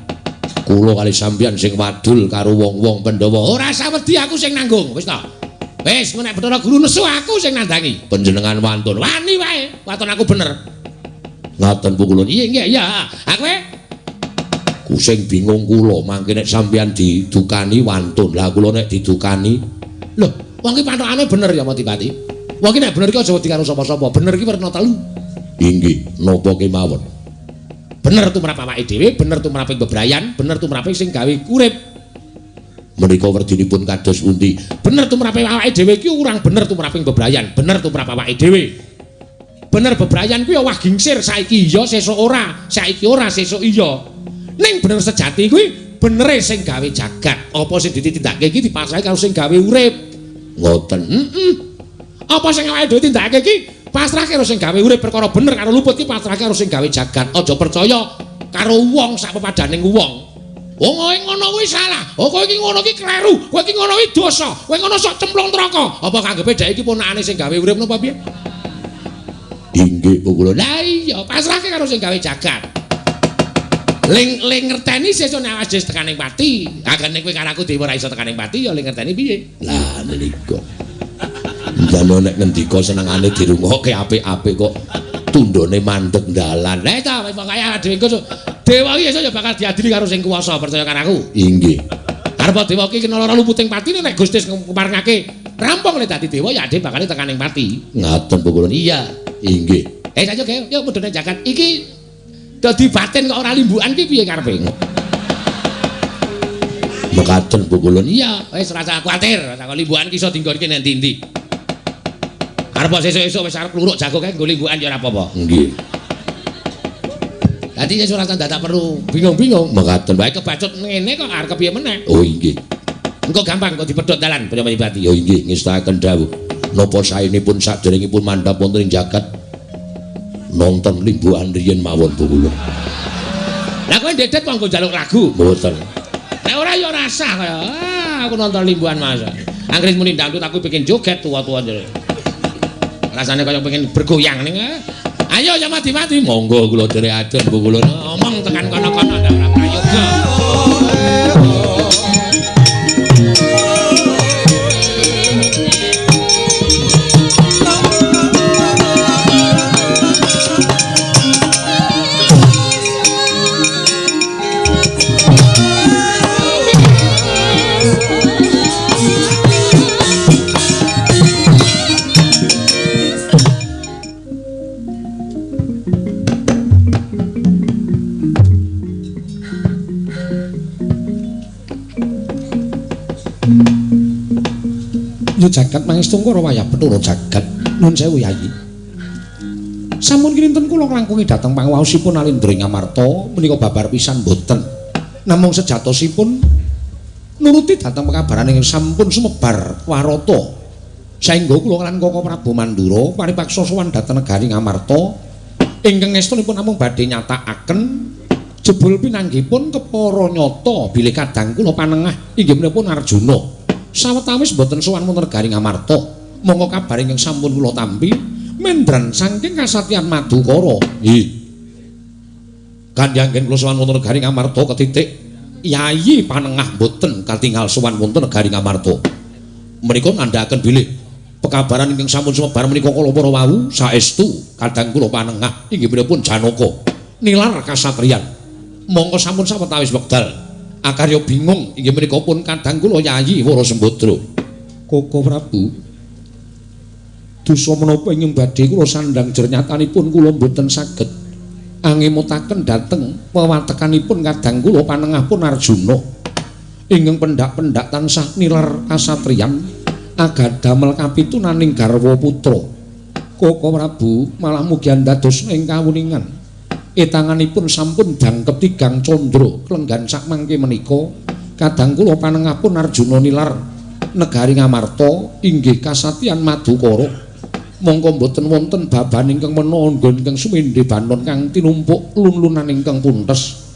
kula kalih sampeyan sing wadul karo wong-wong Pandhawa. Ora usah wedi aku sing nanggung, wis ta. Wis nek Bathara Guru nesu aku sing nandangi. Panjenengan wantun, wani wae. Waton aku bener. Ngaten Pukulun. Iya. Aku ku sing bingung kula, mangke nek sampeyan didukani wantun. Lah kula nek didukani, lho, wong iki pathokane bener ya Madipati. Wong iki nek bener iki aja wedi karo sapa-sapa. Bener iki werna 3. Inggih, napa kemawon. Bener tumrap awake dhewe, bener tumrap bebrayan, bener tumrap sing gawe urip. Menika werdinipun kados pundi? Bener tumrap awake dhewe iki urang bener tumrap bebrayan, bener tumrap awake dhewe. Bener bebrayan kuwi wah gingsir saiki iya sesuk ora, saiki ora sesuk iya. Ning bener sejati kuwi benere sing gawe jagat. Apa sing ditindakake iki dipasrahi karo sing gawe urip. Ngoten. Apa sing awake dhewe tindakake iki pasrahke karo sing gawe urip perkara bener karo luput ki pasrahke karo sing gawe jagat. Aja percaya karo wong sak pepadaning wong. Wong kowe ngono kuwi salah. Kowe iki ngono iki kleru. Kowe iki ngono iki dosa. Kowe ngono sok cemplung neraka. Apa kanggepe dhek iki ponakane sing gawe urip napa piye? Inggih Bu kula. Lah iya, pasrahke karo sing gawe jagat. Ling ngerteni sesuk nek awake tekaning pati. Agane kowe karo aku dhewe ora iso tekaning pati ya ling ngerteni piye? Lah niku. Jane nek ngendika senengane dirungokke apik-apik kok tundone mandeg dalan. Lah ta pokoke dhewe engko dewa iki esuk ya bakal diadili karo sing kuwasa percaya karo aku. Inggih. Arep dewa iki kena lara luputing pati nek Gusti keparengake rampung nek dadi dewa ya dhewe bakal tekaning pati. Ngaten Bu Kulon. Iya, inggih. Sayo ge, yo mudhune jagat iki dadi batin kok ora limbukan ki piye karepe? Mekaten Bu Kulon. Iya, wis ora usah kuwatir, kok limbukan ki iso dinggorke nek ndi-ndi. Arep sesuk-esuk wis arep kluruk jago kae nggo limbukan ya ora apa-apa. Nggih. Dadi sesuk ora dadak perlu bingung-bingung. Mekaten wae kebacut ngene kok arep kepiye meneh. Oh inggih. Engko gampang kok dipedhot dalan Banyuwangi. Oh inggih, ngestaken dawuh. Napa saenipun saderengipun mandhap wonten ing jagat nonton limbukan riyen mawon Bu kula. Lah kowe ndedet kok nggo njaluk lagu? Mboten. Nek ora ya rasa kaya aku nonton limbukan masa. Anggris muni dangdut aku pengen joget tua-tua jare. Rasane kaya pengen bergoyang ning. Ayo ya mati-mati. Monggo kula jare adon Bu kula. Omong tekan kono-kono ndak ora prayoga. Yo jagat mangestung karo wayah Bathara jagat nun sewu yayi. Sampun kinten kula nglangkungi dhateng pangwaosipun Alendra Ngamarta menika babar pisan boten. Namung sejatosipun nuruti dhateng pekabaran ingkang sampun sumebar warata. Saengga kula lan Koko Prabu Mandura paripaksa sowan dhateng negari Ngamarta ingkang estunipun namung badhe nyatakaken jebul pinanggipun kepara nyata bilih kadang kula panengah inggih menipun Arjuna. Sawetawis boten sowan wonten negari Ngamarta, monggo kabar ingkang sampun kula tampi mendran saking kasatyan Madukara. Nggih. Kandhangken kula sowan wonten negari Ngamarta ketitik yayi panengah boten katingal sowan wonten negari Ngamarta. Menika nandhakaken bilih pekabaran ingkang sampun sumebar menika kala para wau saestu kadang kula panengah inggih menipun Janaka nilar kasatriyan. Monggo sampun sawetawis wekdal akarya bingung inggih menika pun kadang kula yayi Wara Sembadra. Koko Prabu, dosa menapa ingkang badhe kula sandhang jernyatanipun kula mboten saged angemutaken dhateng wewatekanipun kadang kula panengahipun Arjuna ingkang pendak-pendak tansah nilar kasatriyan agadamel kapitunaning garwa putra. Koko Prabu malah mugi dados ing kawuningan etanganipun sampun dang ketigang candra klenggan sak mangke menika kadang kula panengahipun Arjuna nilar negari Ngamarta inggih kasatyan Madukara. Mongko boten wonten baban ingkang menawa nggon ingkang sumendhe banon kang tinumpuk lun-lunan ingkang puntes.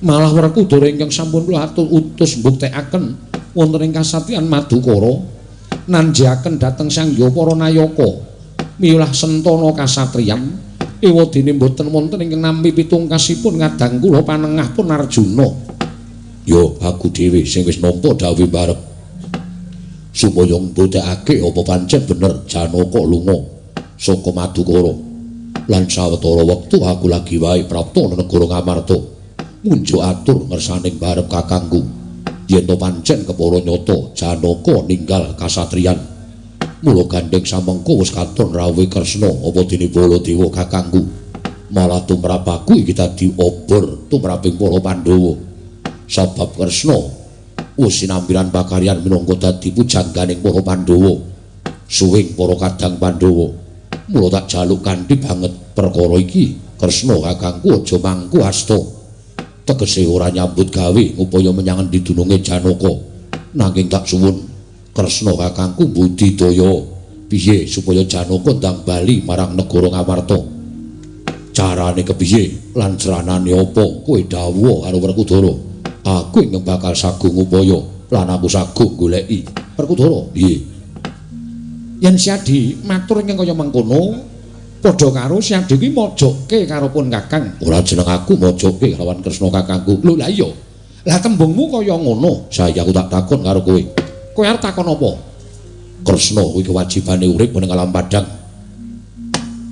Malah Werkudara ingkang sampun kula utus mbuktekaken wonten ing kasatyan Madukara nanjaken dhateng Sangya para nayaka miulah sentana kasatriyan. Ewadene mboten wonten ingkang nampi pitungkasipun kadang kula panengahipun Arjuna. Yo aku dhewe sing wis nampa dawuh barep. Supaya mbuktekake apa pancen bener Janaka lunga saka Madukara. Lan sawetara wektu aku lagi wae prapta negara Ngamarta. Munjuk atur ngersaning barep kakangku. Yen to pancen kepara nyata Janaka ninggal kasatriyan. Mula gandeng samengko wis katon rawuhe Kresna apa dene Baladewa kakangku. Malah tumrap aku iki dadi obor tumraping para Pandhawa. Sabab Kresna wis sinambiran pakaryan minangka dadi pujangganing para Pandhawa. Suwing para kadang Pandhawa. Mula tak jaluk kanthi banget perkara iki. Kresna kakangku aja mangku asta. Tegese ora nyambut gawe upaya menyang didununge Janaka. Nanging tak suwun Kresna kakangku budidaya piye supaya Janaka ndang bali marang negara Ngamarta. Carane kepiye lan ceranane apa kowe dawuh karo Werkudara. Aku ingkang bakal sagung upaya lan aku sagung goleki. Perkutara, piye? Yen Siadi matur ingkang kaya mengkono, padha karo Siadi kuwi mojokke karo pun Kakang. Ora jeneng aku mojokke lawan Kresna kakangku. Lho lah iya. Lah tembungmu kaya ngono. Saya aku tak takon karo kowe. Kowe arep takon apa? Kresna kuwi kewajibane urip ning alam padang.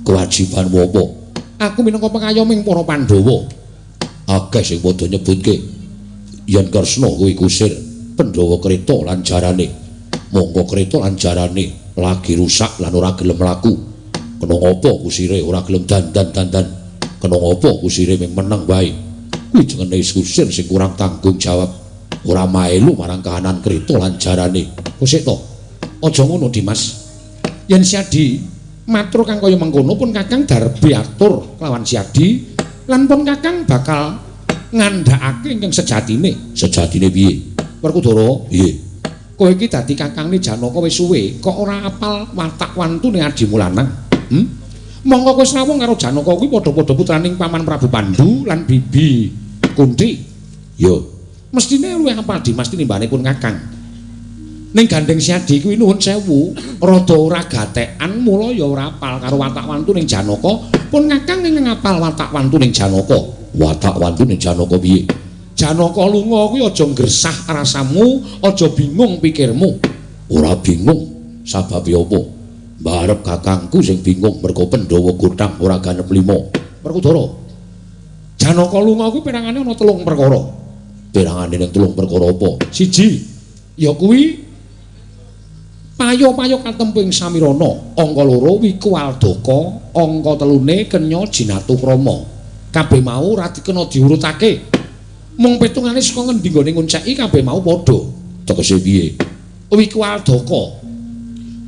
Kewajibanmu apa? Aku minangka pengayoming para Pandhawa. Akeh sing padha nyebutke yen Kresna kuwi kusir Pandhawa kreta lan jarane. Monggo kreta lan jarane lagi rusak lan ora gelem mlaku. Kena ngapa kusire ora gelem dandan-dandan? Kena ngapa kusire mung meneng wae? Kuwi jenenge kusir sing kurang tanggung jawab. Ora maelu marang kahanan kreta lan jarane. Kusik to. Aja ngono, Dimas. Yen Siadi matur kang kaya mengkono pun Kakang darbi atur kelawan Siadi lan pun Kakang bakal ngandhakake ingkang sejatine. Sejatine piye? Werkudara, Piye? kowe iki dadi kakangne Janaka wis suwe, kok ora apal watak wantune Adimu lanang? Monggo kowe srawung karo Janaka kuwi padha-padha putraning Paman Prabu Pandhu lan Bibi Kunti. Yo, Mestine luwih apal Dimas tinimbane pun Kakang. Ning gandeng Siadi kuwi nuwun sewu, rada ora gatekan mula ya ora apal karo watak wantuning Janaka. Pun Kakang ing ngapal watak wantuning Janaka. watak wantuning Janaka piye? Janaka lunga kuwi aja ngresah rasamu, aja bingung pikirmu. Ora bingung, sababe apa? Mbarep kakangku sing bingung merga Pandhawa Gotang ora ganep 5. Werkudara. Janaka lunga kuwi perangane ana 3 perkara. Perangane ning 3 perkara apa? Siji, ya kuwi payo-payo katemping Samirana, angka 2 Wikuwaldaka, angka 3 kenya Jinatu Krama. Kabeh mau ora dikena diurutake. Mung petungane saka ngendi nggone ngunceki kabeh mau padha. Tegese piye? Wikuwaldaka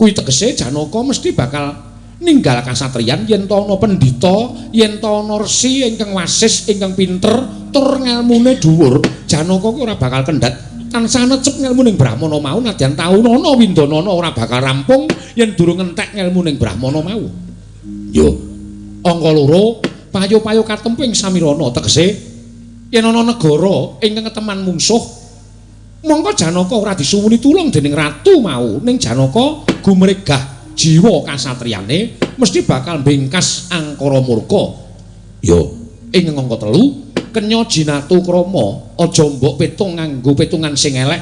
kuwi tegese Janaka mesti bakal ninggal kasatriyan yen ta ana pendhita, yen ta ana resi ingkang wasis, ingkang pinter, tur ngelmune dhuwur. Janaka kuwi ora bakal kendhat tansah necep ngelmu ning Brahmana mau nadyan taunana windanana ora bakal rampung yen durung entek ngelmu ning Brahmana mau. Yo, Angka 2 payo-payo katemping Samirana tegese yen ana negara ingkang keteman mungsuh mongko Janaka ora disuwuni tulung dening ratu mau ning Janaka gumregah jiwa kasatriyane mesti bakal bengkas angkara murka. yo, Ing angka 3 kenya Jinatu Krama aja mbok petung nganggo petungan sing elek.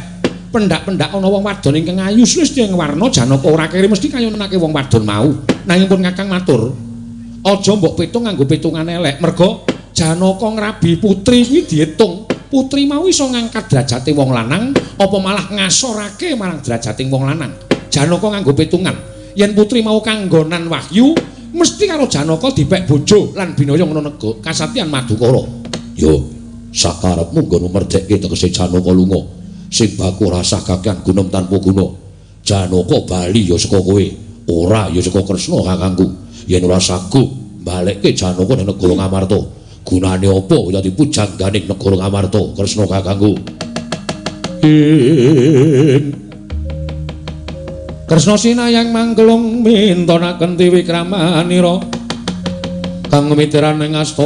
Pendak-pendak ana wong wadon ingkang ayu wis ing warna Janaka ora kere mesti kayunake wong wadon mau. Nanging pun Kakang matur, aja mbok petung nganggo petungan elek merga Janaka ngrabi putri kuwi diitung. Putri mau iso ngangkat derajate wong lanang apa malah ngasorake marang derajating wong lanang. Janaka nganggo petungan. Yen putri mau kanggonan wahyu, mesti karo Janaka dipek bojo lan binaya ngono nego kasatyan Madukara. yo. Sakarepmu nggono merdekke tegese Janaka lunga. Sing baku rasah kakehan gunem tanpa guna. Janaka bali ya saka kowe, ora ya saka Kresna kakangku. Yen ora saguh balekke Janaka ning negara Ngamarta. Gunane apa ya dipujangganing negara Ngamarta Kresna kakangku? Kresna sinayang mangkelung mintonaken tiwikramanira kang miteran ing asta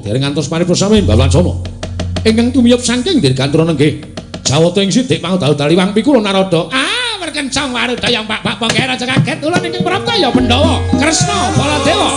dereng ngantos paripursa Mbawacana ingkang tumiyup saking dirgantara nggih Jawata ing sithik pangudal-udal Iwang Pikula Narada kencang warudaya Pak Pangger aja kaget kula ningking prapta ya Pandhawa Kresna Baladewa.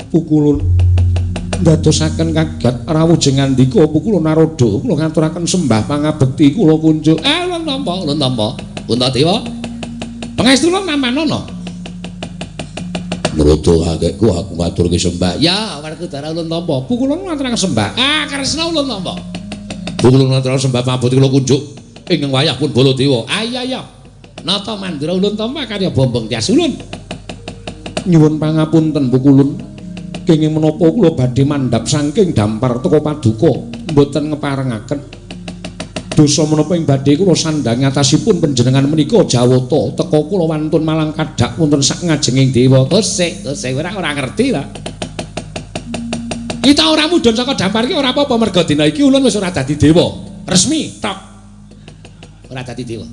Pukulun ndadosaken kagat rawujeng ngandika Pukulun Narada kula ngaturaken sembah pangabekti kula kunjuk ulun tampa Puntadewa pangestuna namanana Narada kakekku aku ngaturke sembah ya Werkudara ulun tampa Pukulun ngaturaken sembah Kresna ulun tampa Pukulun ngaturaken sembah pangabekti kula kunjuk ingkang wayah pun Baladewa iya nata mandura ulun tampa karya Bombong Tias ulun nyuwun pangapunten Pukulun kenging menapa kula badhe mandhap saking dampar teka paduka mboten ngeparengaken dosa menapa ing badhe kula sandhangi atasipun panjenengan menika Jawata teka kula wantun malang kadhak wonten sak ngajenging dewa. Sik ora ngerti ta. Kita ora mudhun saka dampar iki ora apa-apa merga dina iki ulun wis ora dadi dewa. Resmi tok. Ora dadi dewa.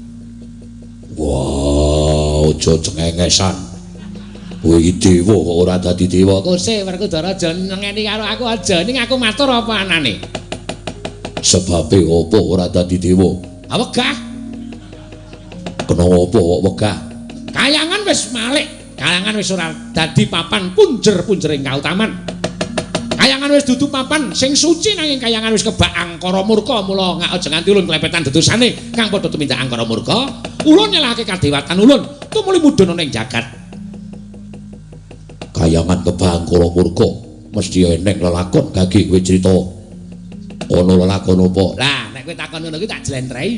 Wow, aja cengengesan. Kowe iki dewa kok ora dadi dewa. Kose Werkudara aja ngeni karo aku aja. Ning aku matur apa anane? Sebabe apa ora dadi dewa? Wegah. Kenapa kok wegah? Kayangan wis malik. Kayangan wis ora dadi papan punjer-punjering kautaman. Kayangan wis dudu papan sing suci nanging kayangan wis kebak angkara murka mula ngak aja nganti ulun klepetan dedosane kang padha tumindak angkara murka. Ulun nyelahake kadewatan ulun tumuli mudhun ning jagat. Kayangan kebak angkara murka mesti eneng lelakon gage kowe crita. Ana lelakon apa? Lah nek kowe takon ngono iki tak jlentrehi.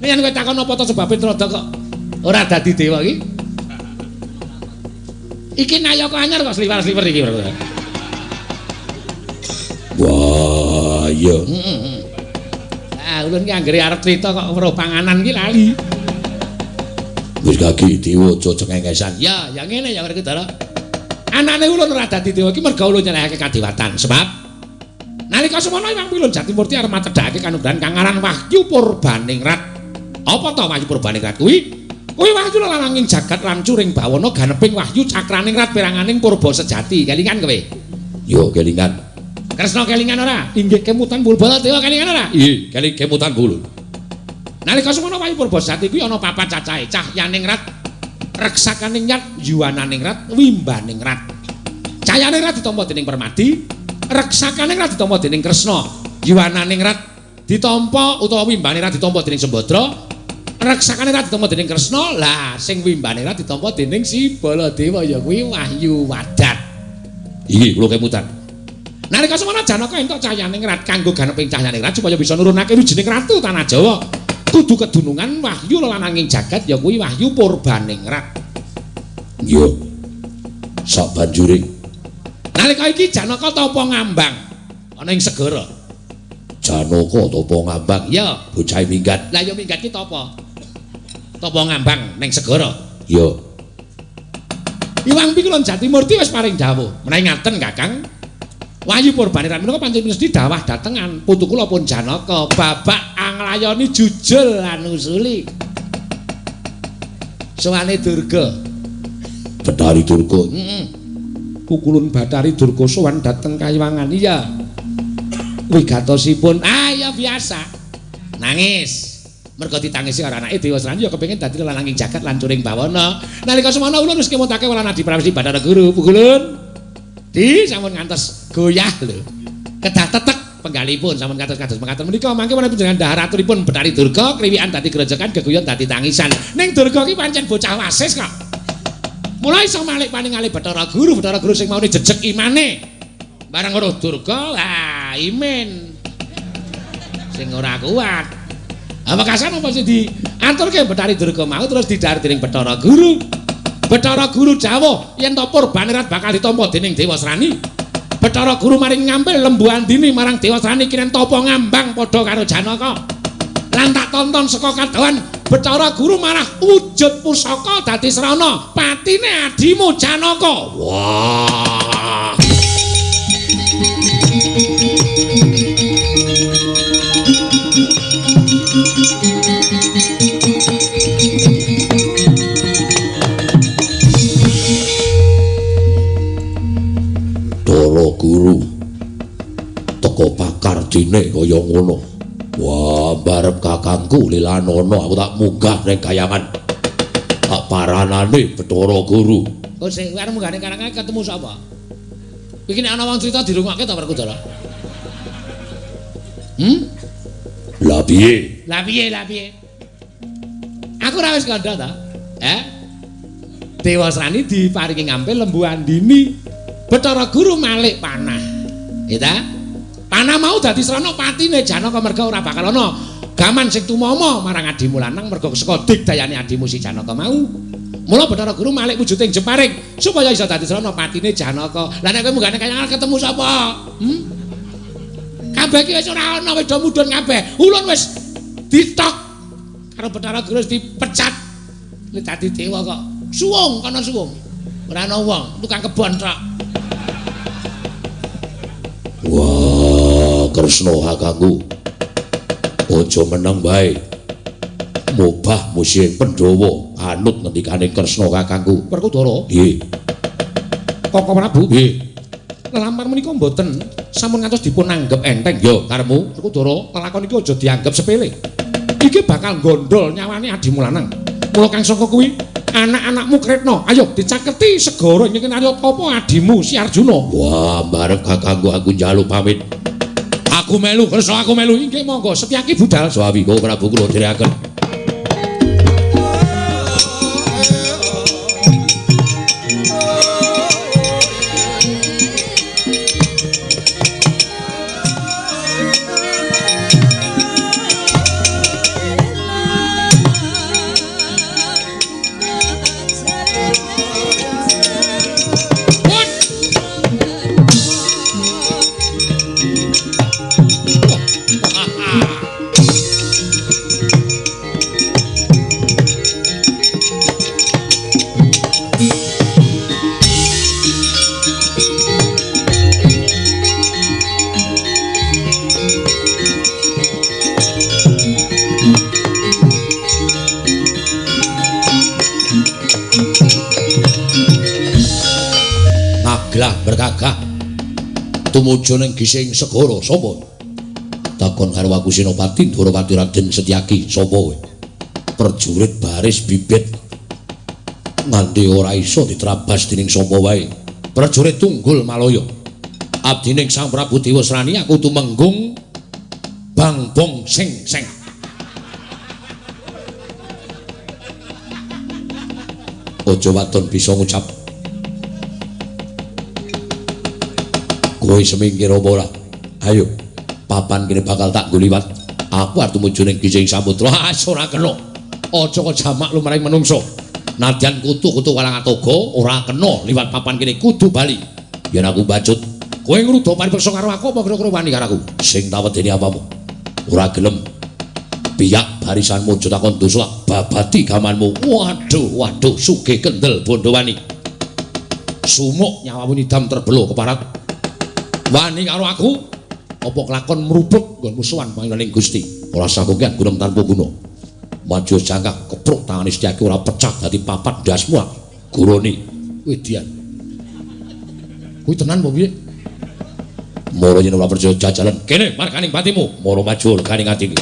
Nek kowe takon apa to sebabe Trada kok ora dadi dewa iki? Iki nayaka anyar kok sliwer-sliwer iki. Wah, iya. Ah, ulun ki anggere arep crita kok weruh panganan ki lali. Wis gage dewa aja cengengesan. Ya ngene ya Werkudara. Anane ulun ora dadi dewa iki merga ulun nyelehake kadewatan. Sebab nalika semana Hyang Pilun Jatimurti arep matedhake kanugrahan kang aran Wahyu Purbaningrat. Apa to Wahyu Purbaningrat kuwi? Kuwi wahyu lananging jagat lancuring bawana ganeping wahyu cakraningrat peranganing purba sejati. Kelingan kowe? Yo kelingan. Kresna kelingan ora? Inggih kemutan Bulbala Dewa kelingan ora? Iya, kemutan kula. Nalika semana wahyu purba sejati kuwi ana papat cacahe, Cahyaningrat, Reksakaningrat, Yuwananingrat, Wimbaningrat. Cahyaningrat ditampa dening Permadi, Reksakaningrat ditampa dening Kresna, Yuwananingrat ditampa utawa Wimbaningrat ditampa dening Sembadra, Reksakaningrat ditampa dening Kresna, lah sing Wimbaningrat ditampa dening si Baladewa ya kuwi Wahyu Wadat. Iki kula kemutan. Nalika semana Janaka entuk Cahyaningrat kanggo ganeping Cahyaningrat supaya bisa nurunake wijining ratu tanah Jawa. Kudu kedunungan wahyu lananging jagat ya kuwi Wahyu Purbaningrat. Yo. Sak banjure. Nalika iki Janaka tapa ngambang ana ing segara. Janaka tapa ngambang. Ya, bocah minggat. Lah ya minggat ki tapa? Tapa ngambang ning segara. Yo. Hyang Pilun Jatimurti wis paring dawuh. Menawi ngaten Kakang, Wahyu Purbaningrat menika pancen mesti dawah datengan putu kula pun Janaka babak anglayoni jujul lan usuli. Sowane Durga. Bathari Durga. Kukulun Bathari Durga sowan dhateng Kayiwangan. Iya. Wigatosipun ya biasa. Nangis. Merga ditangisi karo anake Dewa Srani ya kepengin dadi lananging jagat lancuring bawana. Nalika semana ulun wis kemutake Walanadi Prawesi Bathara Guru. Pukulun. Sampun ngantos goyah lho. Kedah tetek penggalipun sampun kados mekaten menika mangke menawi panjenengan dahar aturipun Bathari Durga kriwikan dadi grojokan geguyon dadi tangisan. Ning Durga ki pancen bocah wasis kok. Mulai iso malik paningali Bathara Guru sing maune jejeg imane. Bareng weruh Durga, imen. Sing ora kuat. Wekasan apa sing diaturke Bathari Durga mau terus didhahar dening Bathara Guru. Bathara Guru dawuh yen to Purbaningrat bakal ditampa dening Dewa Srani. Bathara Guru maring ngampil Lembu Andini marang Dewa Srani kinen tapa ngambang padha karo Janaka. Lan tak tonton saka kadhawan Bathara Guru malah wujud pusaka dadi srana patine adimu Janaka. Wah. Guru teko pakardine kaya ngono. Wah, barep kakangku Lilanana aku tak munggah ning kayangan. Tak paranane Bathara Guru. Kok sing arep munggah ning kayangan ketemu sapa? Iki nek ana wong crita dirungokke ta Werkudara? Lah piye? Lah piye? Aku ora wis kandha ta? Dewa Srani diparingi ngampil Lembu Andini. Bathara Guru malik panah. Ya ta? Panah mau dadi srana patine Janaka merga ora bakal ana gaman sing tumama marang adimu lanang merga saka digdayane adimu si Janaka mau. Mula Bathara Guru malik wujuding Jeparing supaya iso dadi srana patine Janaka. Lah nek kowe munggane kaya ketemu sapa? Kabeh iki wis ora ana, wis do mudhun kabeh. Ulun wis ditok karo Bathara Guru wis dipecat. Nek dadi dewa kok suwung kana suwung. Ora ana wong, tukang kebon tok. Wah, Kresna kakangku. Aja meneng bae. Mubah musim Pandhawa anut ngendikane Kresna kakangku. Werkudara. Nggih. Koko Prabu. Nggih. Lelampar menika mboten sampun ngantos dipun anggap enteng ya karemu. Werkudara, lelakon iki aja dianggap sepele. Iki bakal gondol nyawane adimu lanang. Mula kang saka kuwi anak-anakmu Kretna, ayo dicaketi segara nyengken arya apa adimu si Arjuna. Wah, bareng kakangku aku njaluk pamit. Aku melu, Kresna aku melu. Nggih monggo, Setyaki budal. Swawika Prabu kula dherekaken. Berkagah tumuju ning gising segara sapa takon karo aku Senopati Ndorowati Raden Setyaki sapa kowe prajurit baris bibit nganti ora iso ditrabas dening sapa wae prajurit tunggul Malaya abdining Sang Prabu Dewasrani aku tumenggung Bang Bong Sing Seng. Aja waton bisa ngucap kowe semingkir apa ora? Ayo, papan kene bakal tak nggo liwat. Aku arep tumuju ning Gising Samudra. Ora kena. Aja kok jamak lumrahing manungsa. Nadyan kutu-kutu Walangatoga ora kena liwat papan kene kudu bali. Yen aku bacut, kowe ngruda paripeksa karo aku apa kira-kira wani karo aku? Sing tawedeni apamu? Ora gelem. Biyak barisanmu aja takon dosa babati gamanmu. Waduh, sugih kendel Bondowani. Sumuk nyawamu nidam terbelo keparat. Wani karo aku apa kelakon meruput nggon musuhan pangenaning Gusti ora sanggup gunung tanpa guna maju jangkak kepruk tangane Setyaki ora pecah dadi papat ndasmu gurone Wedian kuwi tenan apa piye moro yen ora percaya jajalan kene markaning patimu moro maju organing ati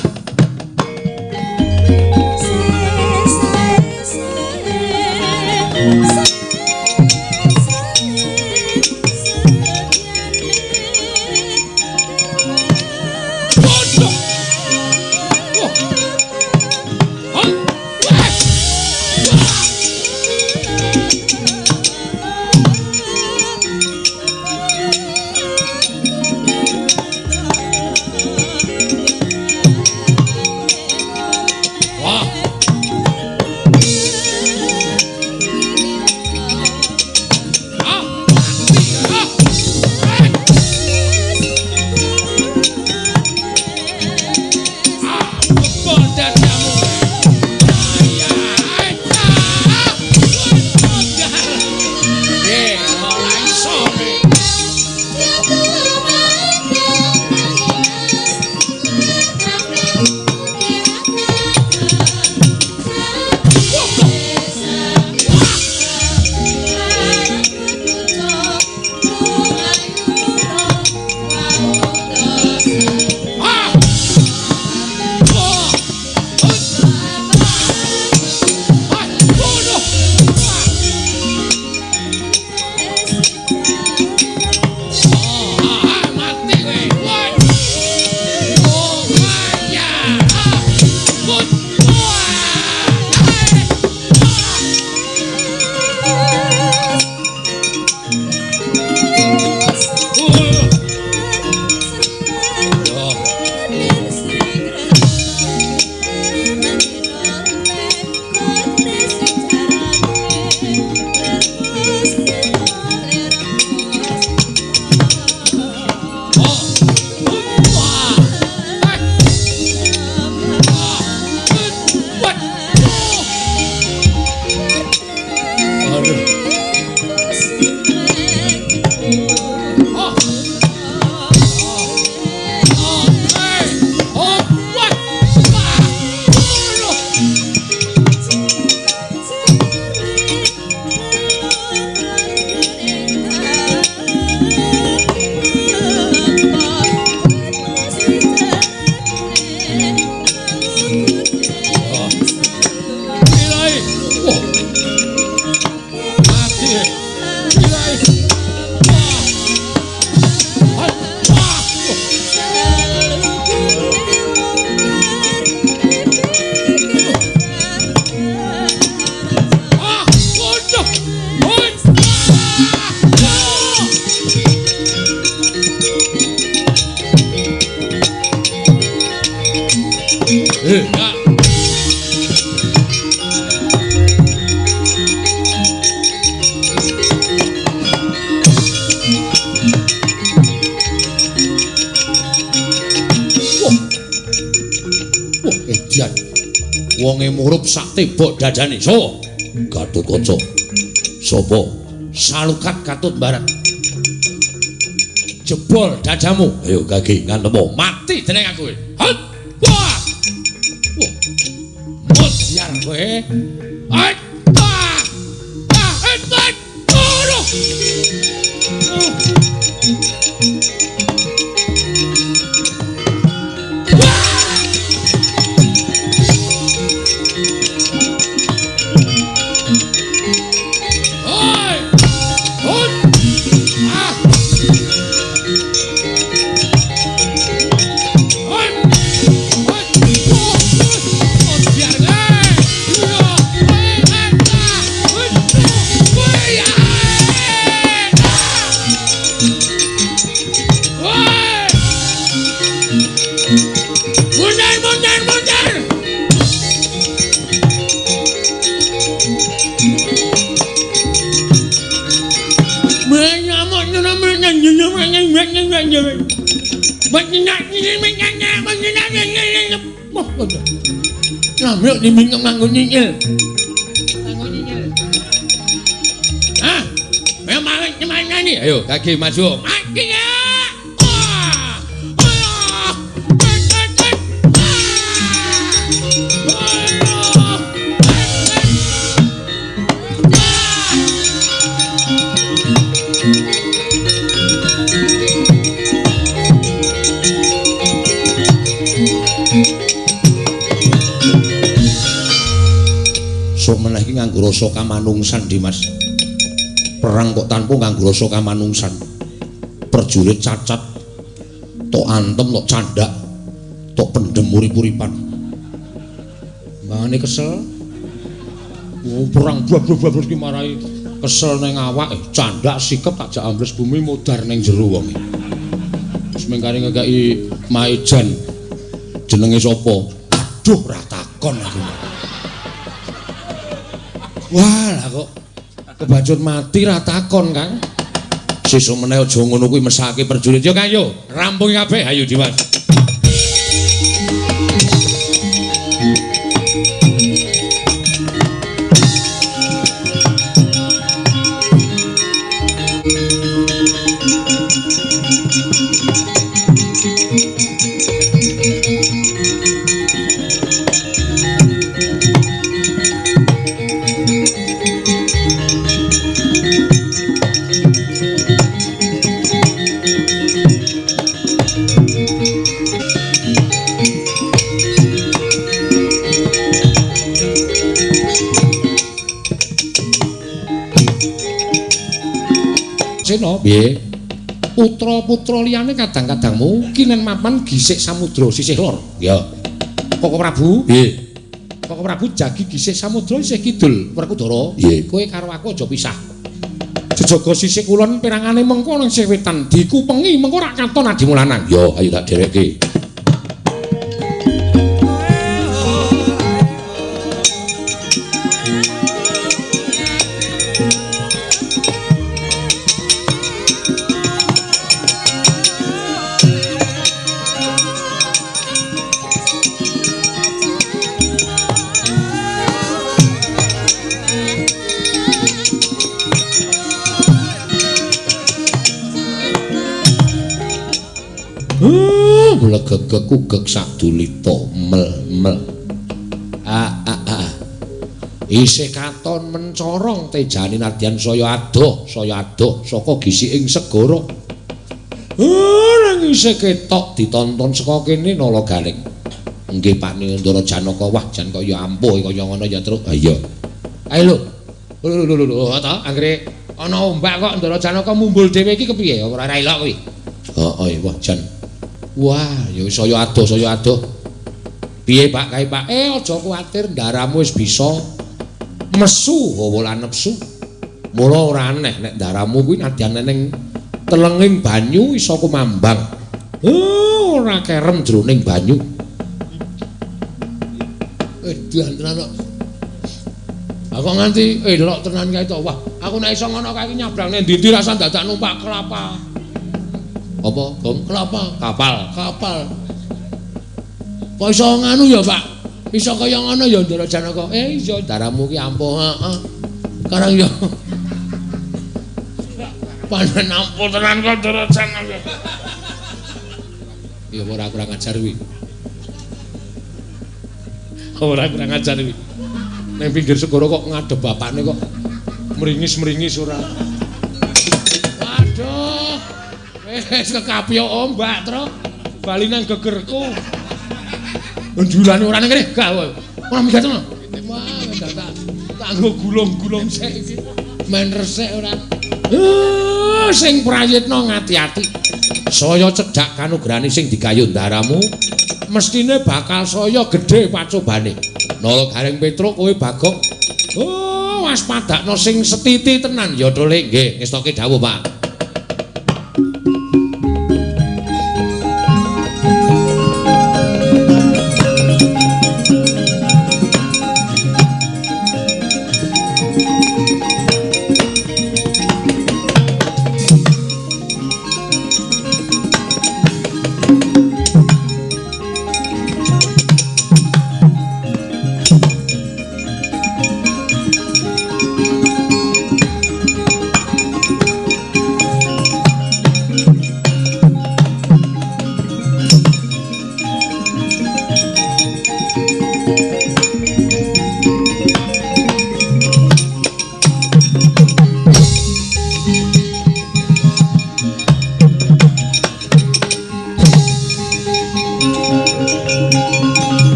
Edian wonge murup sak tebok dadane so Gatotkaca sapa salukat Katut Barat jebol dadamu ayo gage ngantemo mati dening aku hot wah mutiar kowe hot wah hot turu Namruk dimingkem nganggo nyingil. Hah? Ayo mawon kemana nih? Ayo kaki maju. Mati ya. Sok meneh iki nganggo rasa kamanungsan Dimas. Perang kok tanpa nganggo rasa kamanungsan. Prajurit cacat tok antem tok candak tok pendem urip-uripan. Mangane kesel. Oh, perang blabla-blabla iki marai kesel ning awak, candak sikep tak jak ambles bumi modar ning jero wong. Terus mengkari ngekeki Maejan. Jenenge sapa? Aduh, ora takon aku. Wah, lah kok kebacut mati ra takon, Kang. Sesuk meneh aja ngono kuwi mesake prajurit. Yo, Kang, yo. Rampung kabeh, ayo Dimas. Sena piye? Putra-putra liyane kadang-kadang mungkin mapan gisik samudra sisih lor. Ya. Koko Prabu? Piye? Koko Prabu jagi gisik samudra sisih kidul, Werkudara. Nggih. Kowe karo aku aja pisah. Jejaga sisih kulon pirangane mengko nang sisih wetan dikupengi mengko rak katon adimu lanang. Ya, ayo tak derekke. Legegekugek sadulita mel-mel. Isih katon mencorong tejane nadyan saya adoh saka gisiking segara. Nang isih ketok ditonton saka kene nala galing. Nggih Pak Nindara Janaka, wah jan kaya ampuh kaya ngono ya truk. Ha iya. Ayo lho ta anggere ana ombak kok Ndara Janaka mumbul dhewe iki kepiye ora elok kuwi. Heeh wah jan. Wah, ya saya adoh. Piye Pak kae Pak? Aja kuwatir, ndaramu wis bisa mesu hawa lan nepsu. Mula ora aneh nek ndaramu kuwi nadyan ning telenging banyu iso kumambang. Ora kerem jroning banyu. Edan tenan kok. Aku nganti elok tenan kae to. Wah, aku nek iso ngono kae nyabrang ning ndi-ndi rasa dadak numpak kelapa. Apa, Gong? Kelapa, kapal. Kok iso nganu ya, Pak? Iso kaya ngono ya Ndara Janaka. Iya, daramu ki ampuh, heeh. Karang ya. Panen ampuh tenan kok Ndara Janaka. Ya ora kurang ajar kuwi. Ora kurang ajar kuwi. Ning pinggir segara kok ngadep bapakne kok meringis-meringis ora. Waduh. Wis kekapyo ombak, Tru. Bali nang gegerku. Njulane ora ning kene, gak kowe. Ora migat ngono. Wah, tak nggo gulung-gulung sik iki. Men resik ora. Sing prayitna ngati-ati. Saya cedhak kanugrahane sing digayuh ndaramu, mestine bakal saya gedhe pacobane. Nala Garing Petruk kowe Bagong. Oh, waspadakno sing setiti tenan ya Tole nggih, ngestoke dawuh, Pak.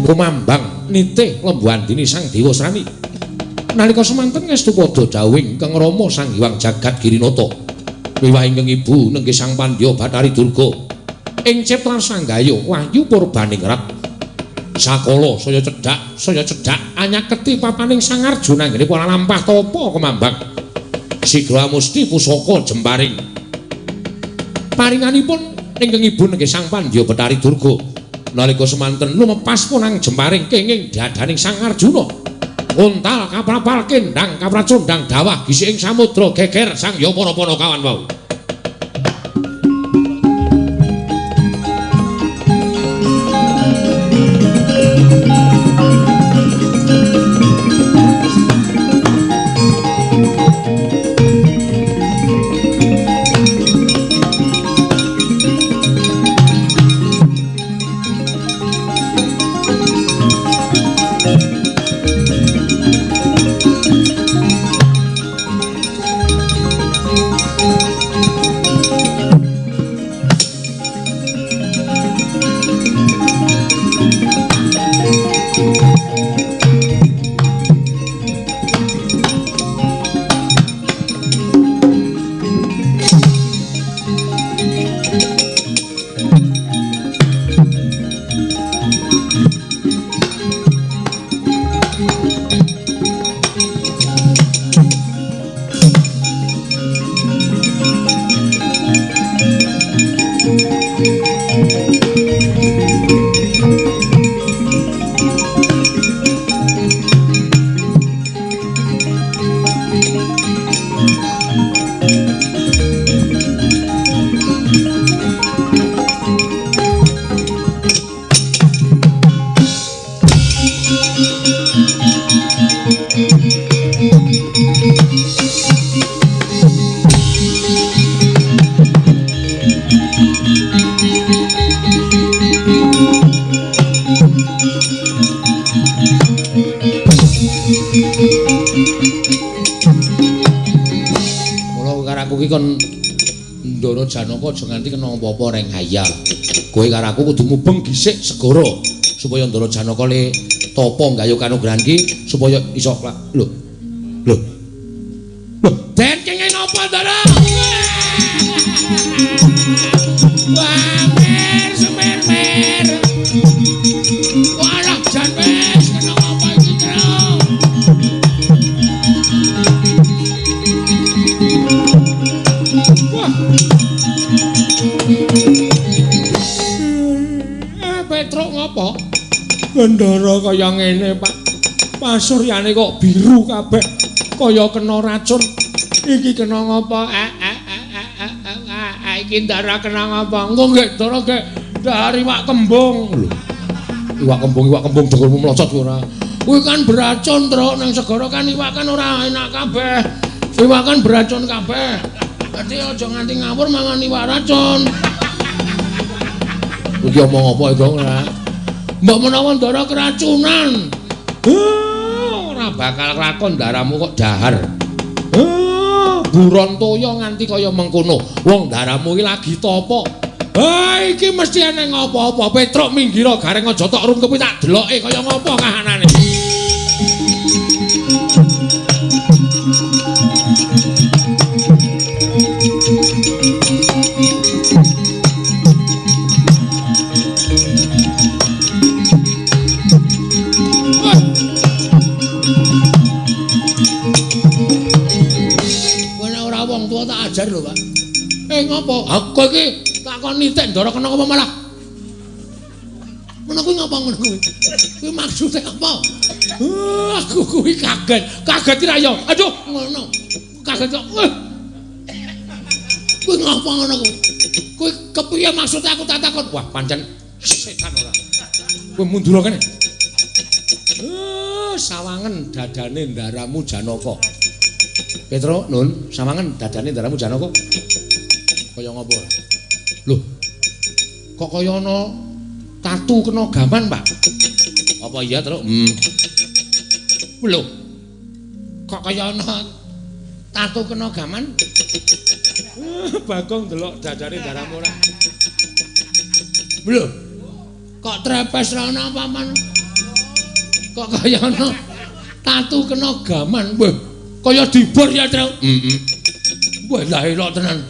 Kumambang nitih Lembuandini Sang Dewa Srani. Nalika semanten ngestu padha dawuh Kang Rama Sang Hyang Jagat Girinata. Miwah ingkang Ibu nenggih Sang Pandya Bathari Durga. Ing cipta sanggaya Wahyu Purbaning Rat. Sakala saya cedhak anyaketi papaning Sang Arjuna nggene para lampah tapa Kumambang. Sigra musti pusaka jemparing. Paringanipun ingkang Ibu nenggih Sang Pandya Bathari Durga. Nalika semanten lumepas punang jemparing kenging dadaning Sang Arjuna. Untal kaprapal kendang kapracundang dawah gisi ing samudra geger Sang Yapana kawan wau. Janaka aja nganti kena apa-apa reng hayal. Kowe karo aku kudu mubeng gisik segara supaya Ndara Janaka le tapa nggayuh kanugrahan iki supaya iso lho. Lho. Den kenging napa Ndara? Wah, mer semer mer. Walah jan wis kena apa iki, Tru? Wah. Petruk ngopo? Ndara kaya ngene, Pak. Pasuryane kok biru kabeh. Kaya kena racun. Iki kena ngopo? Iki Ndara kena ngopo? Engko nggih Ndara nggih dahar iwak kembung. Lho. Iwak kembung dengkulmu mlocot ora. Kuwi kan beracun, Truk. Nang segara kan iwak kan ora enak kabeh. Iwak kan beracun kabeh. Dadi aja nganti ngawur mangan iwak racun. Iki omong apa iki ora? Mbok menawa Ndara keracunan. Ora bakal lakon Ndaramu kok dahar. Buron toya nganti kaya mengkono. Wong Ndaramu iki lagi topo. Iki mesti ana ngopo-opo. Petruk minggir gareng aja tok rungkepi tak deloke kaya ngopo kahanane. Tak ajar lho, Pak. Ngopo? Aku iki takon nitik Ndara kena apa malah? Ngono kuwi ngapa ngono kuwi? Kuwi maksude apa? Aku kuwi kaget. Kaget ra ya. Aduh, ngono. Kaget kok. Kuwi ngapa ngono kuwi? Kuwi kepiye maksud aku tak takon? Wah, pancen setan ora. Kuwi mundur kene. Sawangen dadane Ndaramu Janaka. Petruk, Nun, sawangen dadane Ndaramu Janaka. Kaya ngopo? Lho. Kok kaya ana tatu kena gaman, Pak? Apa iya, Truk? Lho. Kok kaya ana tatu kena gaman? Bagong delok dadane Ndaramu ora. Lho. Kok trepes ra ana paman? Kok kaya ana tatu kena gaman? Wah. Kaya dibor ya, Tru. Wah, lah elok tenan.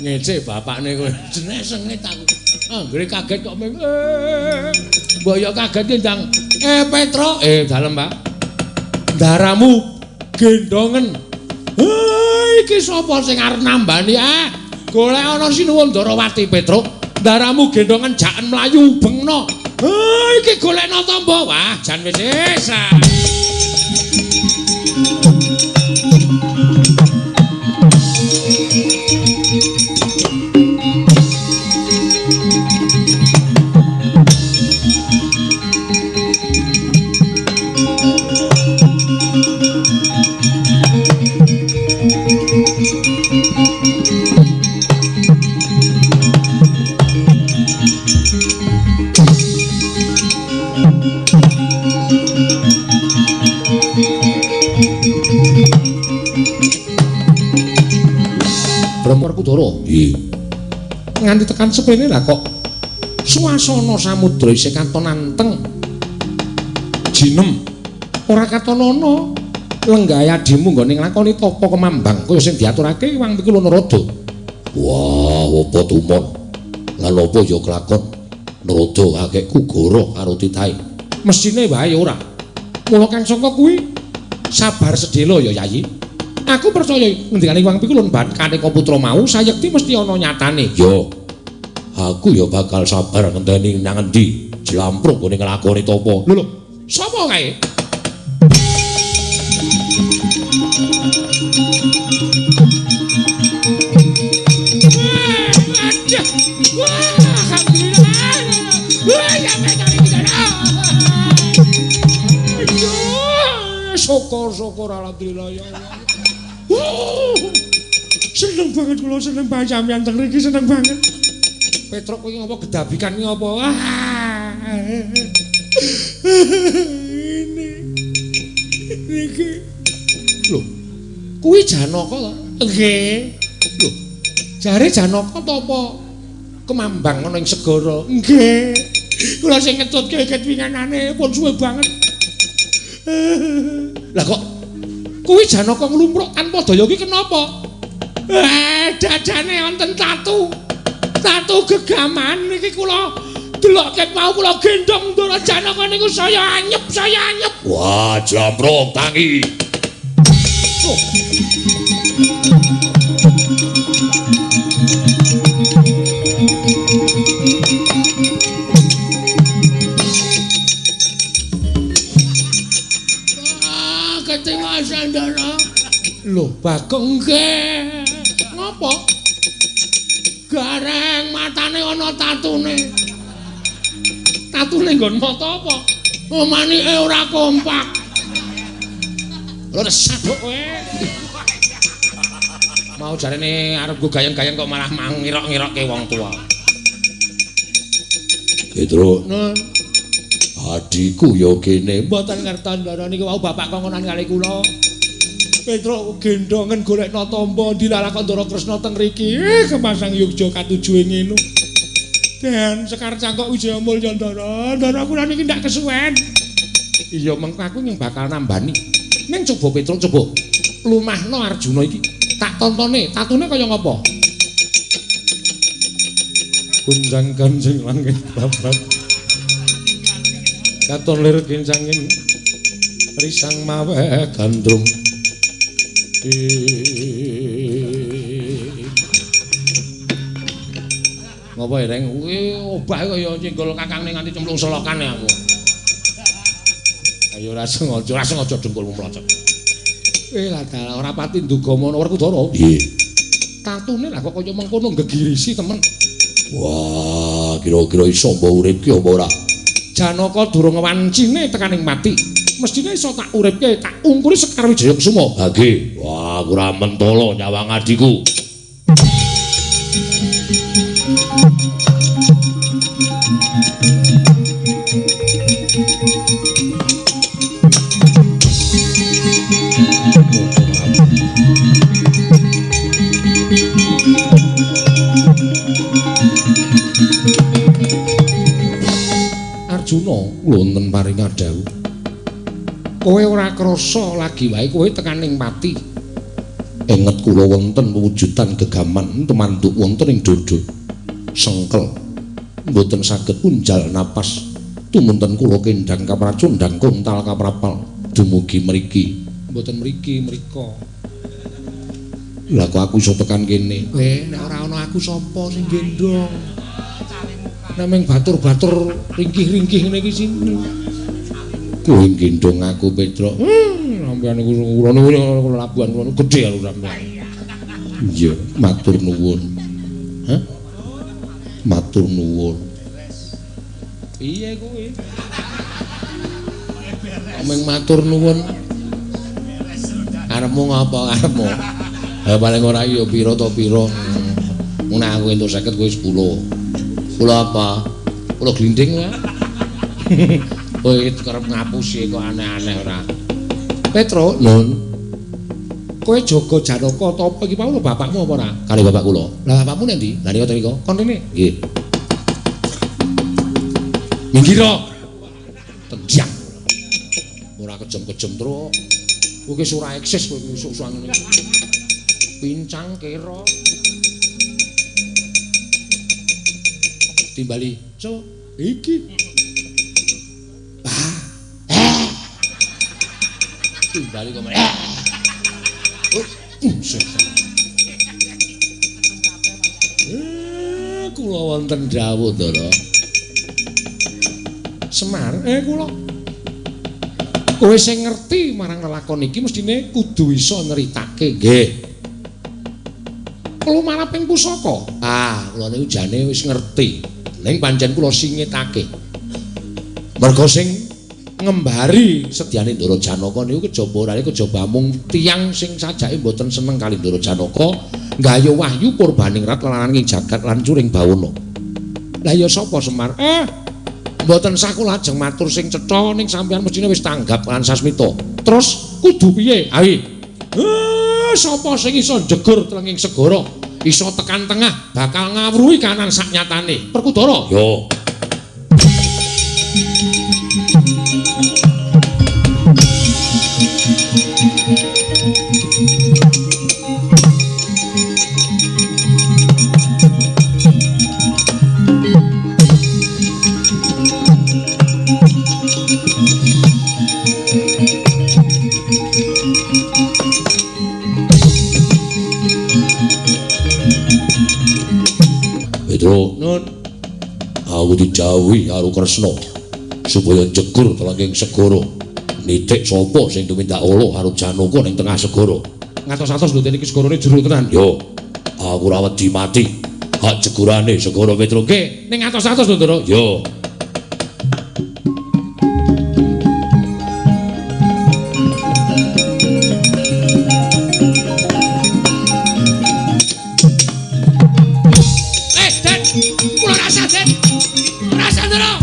Ngece bapakne kowe. Jenenge sengit aku. Anggere kaget kok meng. Mbok yo kaget ndang. Petruk. Dalem, Pak. Ndaramu gendongen. Iki sapa sing arep nambani? Golek ana sinuwun Ndarawati, Petruk. Ndaramu gendongen jaken mlayu bengno. Iki golekno tombo. Wah, jan wis Kudara. Nganti tekan sepene lah kok suasana samudra isih katon anteng. Jinem ora katon ana lenggah adimu nggone nglakoni tapa kemambang kaya sing diaturake Wang Pikul Narada. Wah, apa tumon? Lan apa ya kelakon Narada akeh kugara karo titahe. Mesine wae ora. Mula kang sangka kuwi sabar sedhela ya Yayi. Aku percaya ngendikane Wang Pikul bakane putra mau sayekti mesti ana nyatane. Yo. Aku ya bakal sabar ngenteni nang endi jlamprung gone nglakoni tapa. Lho, sapa kae? Syukur alhamdulillah ya Allah. Seneng banget kula, seneng banget sampeyan teng mriki, seneng banget. Petruk kowe ngapa gedabikan ngapa? Niki. Lho. Kuwi Janaka to? Nggih. Lho. Jare Janaka to apa kemambang ana ing segara? Nggih. Kula sing ngetutke ketwinganane pun suwe banget. Lah kok kuwi Janaka nglumpruk tanpa daya iki kenapa? Dadane wonten tatu. Tatu gegaman niki kula delok ket mau kula gendong Ndara Janaka niku saya anyep. Wah, jamrong tangi. Oh. Ketingasan Ndara. Lho, Bagong nggih. Ngopo? Gareng matane ana tatune. Tatune nggon mata apa? Manike ora kompak. Lho saduk kowe. Mau jarene arep go gayeng-gayeng kok malah ngirok-ngirokke wong tua. Petro. Nah, Adiku ya kene. mboten ngertos Ndara niku wau bapak kongonan kali kula. Petro gendongen golekno tamba dilalakon Ndara Kresna teng mriki. Kemasang Yogya katujuhe ngene. Dan Sekar Cangkok Wijaya Mulya Ndara. Ndara kula niki ndak kesuwen. Iya mengko aku yang bakal nambani. Ning coba Petro coba lumahno Arjuna iki. Tak tontone, tatune kaya ngapa? Kunjang Kanjeng langit babat. Katon lir kincanging risang mawe gandrung. Ngapa ya, Reng? Kuwi obah kaya nyenggol kakangne nganti cemplung selokane aku. Ayo ora sengaja dengkulmu mlocot. Lah dalah ora pati ndugama Werkudara. Nggih. Tatune lah kok kaya mengkono gegirisi temen. Wah, kira-kira iso mbok urip ki apa ora? Janaka durung wancine tekaning mati. Mestine iso tak uripke, tak ungkuri Sekar Wijaya Kusuma. Ha nggih. Wah, aku ora mentolo nyawang adiku. Arjuna wonten paring adhawu. Kowe ora krasa lagi wae kowe tekaning mati. Enget kula wonten pewujudan gegaman temanduk wonten ing dada. Sengkel mboten saged unjal napas. Tumunten kula kendhang kapracundhang kontal kaprapal dumugi mriki. Mboten mriki mrika. Lah kok aku iso tekan kene? Nek ora ana aku sapa sing gendong? Nameng batur-batur ringkih-ringkih ngene iki sini. Kowe gendong aku Petro. Sampeyan niku kula labuhan kula gedhe karo sampeyan. Iya, matur nuwun. Hah? Matur nuwun. Piye kuwi? Ameng matur nuwun. Arepmu ngapa arepmu? Ha paling ora ya pira to pira. Mun aku entuk 50 kowe 10. Kula apa? Kula glinding ya. Kowe kerep ngapusi kok aneh-aneh ora. Petro, Nun, kowe jaga Janaka ta apa iki mau bapakmu apa ora? kali bapak kula. Lah bapakmu ndi? Lah nika to nika. Kon rene. Nggih. Minggir. Tenjang. Ora kejem-kejem terus. Kowe wis ora eksis kowe susah ngene. Pincang kira. Timbali. So, iki. Timbali kok. Kula wonten dawuh Ndara. Semar, kula. Kowe sing ngerti marang lelakon iki mestine kudu iso nyeritake. Nggih. Kula maraping pusaka. Kula niku jane wis ngerti. Ning pancen kula singitake. Merga sing ngembari sedyane Ndara Janaka niku kejaba ora kejaba mung tiyang sing sajake mboten seneng kali Ndara Janaka, nggayuh wahyu purbaningrat lelaning jagat lan curing bawana. Lah ya sapa Semar? Mboten saku lajeng matur sing cetha ning sampeyan mestine wis tanggap lan sasmita. Terus kudu piye? Ayo. Sapa sing iso jegur telenging segara, iso tekan tengah, bakal ngawruhi kanan saknyatane. Perkudara. Yo. Pedro, nun, aku dijauhi karo Kresna supaya jegur telenging segara. Nitik sapa sing tumindak Allah karo Janaka ning tengah segara. Ngatos-atos lho iki segarane jero tenan. Yo, aku ora wedi mati. Hak jegurane segara Pedro. Nggih, ning ngatos-atos lho, Ndara. Yo. Den, kula rasa, Den. Rasa, Ndara.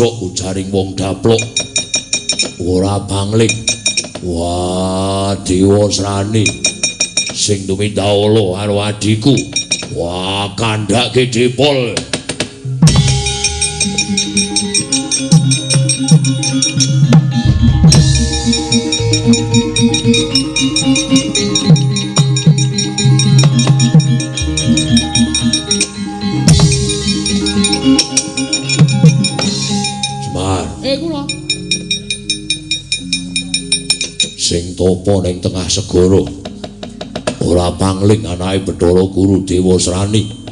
Ujaring wong daplok ora bangling. Wah, Dewa Srani sing tumindak Allah karo adiku. Wah, kandhake dipol. Kula sing topo ning tengah segara ora pangling anake Bathara Guru Dewa Srani.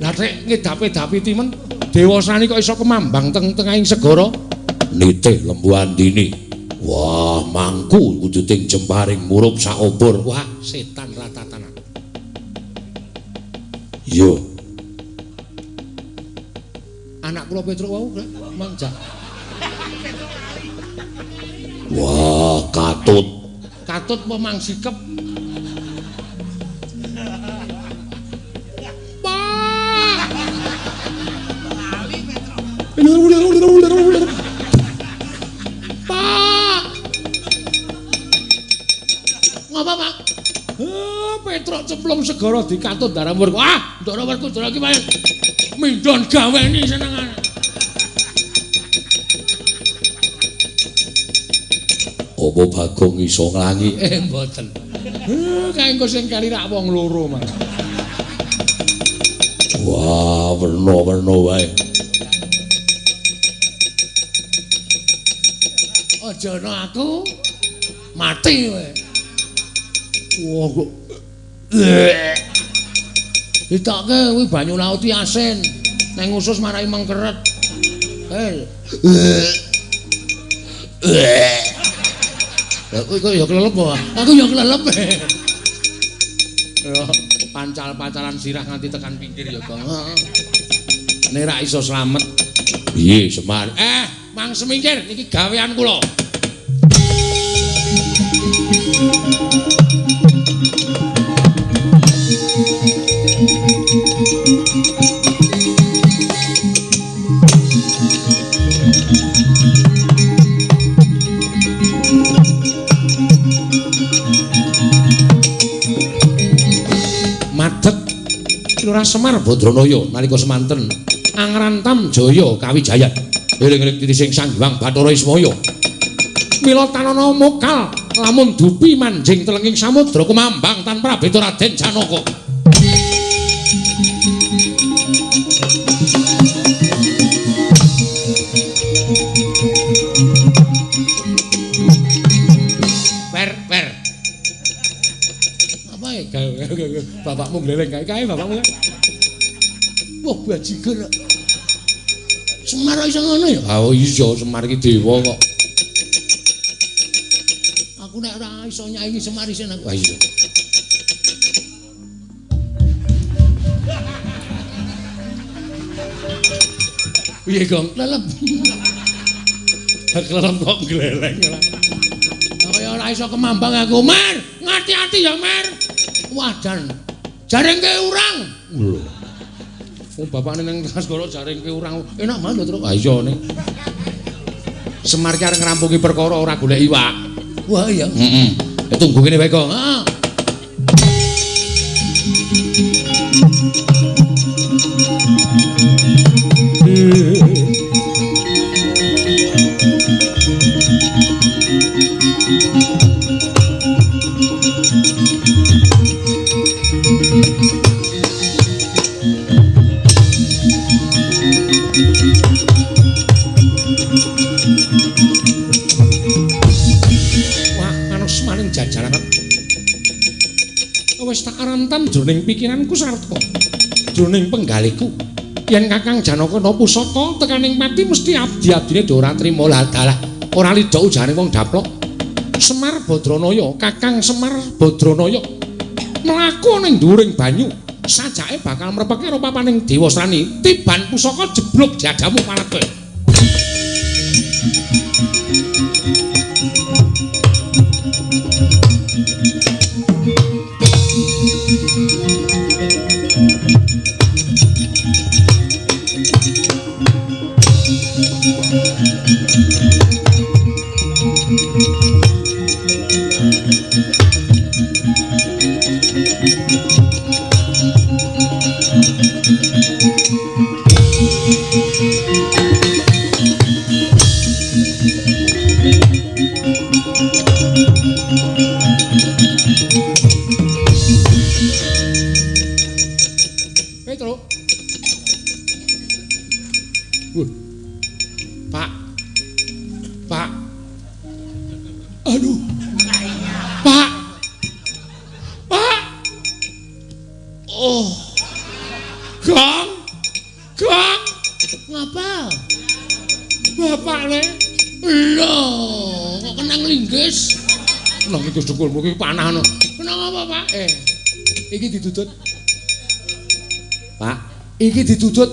Lah nek ngedapi-dapi timen Dewa Srani kok iso kemambang tengahing segara? Nitih Lembu Andini. Wah, mangku kudu ting jemparing murup sak obor. Wah, setan ratatanan. Yo. Anak kula Petruk wau manjak. Wah, katut. Katut apa mang sikep? Pak! Ngapa, Pak? Petruk cemplung segara dikatut darah murku. Ah, ndara werku ndara iki wae. Mindon gaweni senengane. Apa Bagong iso nglangi? Mboten. Kaenggo sing kali rak wong loro, Mas. Wah, werna-werna wae. Aja ana aku mati kowe. Wah kok. Ditokke kuwi banyu laut iki asin. Nang usus marai mengkeret. Lah kowe kok ya kelelep apa? Aku ya kelelep. Ya pancal-pancalan sirah nganti tekan pinggir ya, Bang. Nek ra iso slamet. Piye, Semar? Mang semingkir niki gawean kula. Madeg Lurah Semar Badranaya nalika semanten Angrantam Jaya Kawijayan eling-eling titi sing Sanghyang Bathara Ismaya mila tanana mokal lamun dupi manjing telenging samudra kumambang tanpa beda Raden Janaka. Per apa ya bapakmu gleleng kae bapakmu. Wah bajigur. Semar iso ngono ya? Oh iya Semar iki dewa kok. Aku nek ora iso nyanyi Semar isen aku. Wah iya. Piye Gong? Lelep. Kelelep kok gleleng ora. Kaya ora ora iso kemambang aku, Mer. Ngati-ati ya, Mer. Wadan. Jaringke urang. Lho. Wong bapakne ning Tasgara jaringke urang. Enak banget, Tru. Ha iya ning. Semar ki arep ngrampungi perkara ora golek iwak. Wah iya. Heeh. Tunggu kene wae kok. Heeh. Jajaran wis tak arantam jroning pikiranku sarta jroning penggaliku yen Kakang Janaka napa pusaka tekaning pati mesti abdi-abdine do ora trima dalah ora lidha ujane wong daplok Semar Badranaya Kakang Semar Badranaya mlaku ning dhuwuring banyu sajake bakal mrepeke karo papaning Dewa Srani tiban pusaka jeblok jadamu panate. Pak. Aduh. Pak. Oh. Kang. Ngapa? Bapak le. Lho, kok kena nglingges? Nang iki dhukulmu iki panah no. Kenapa apa, Pak? Iki ditutut. Pak, iki ditutut.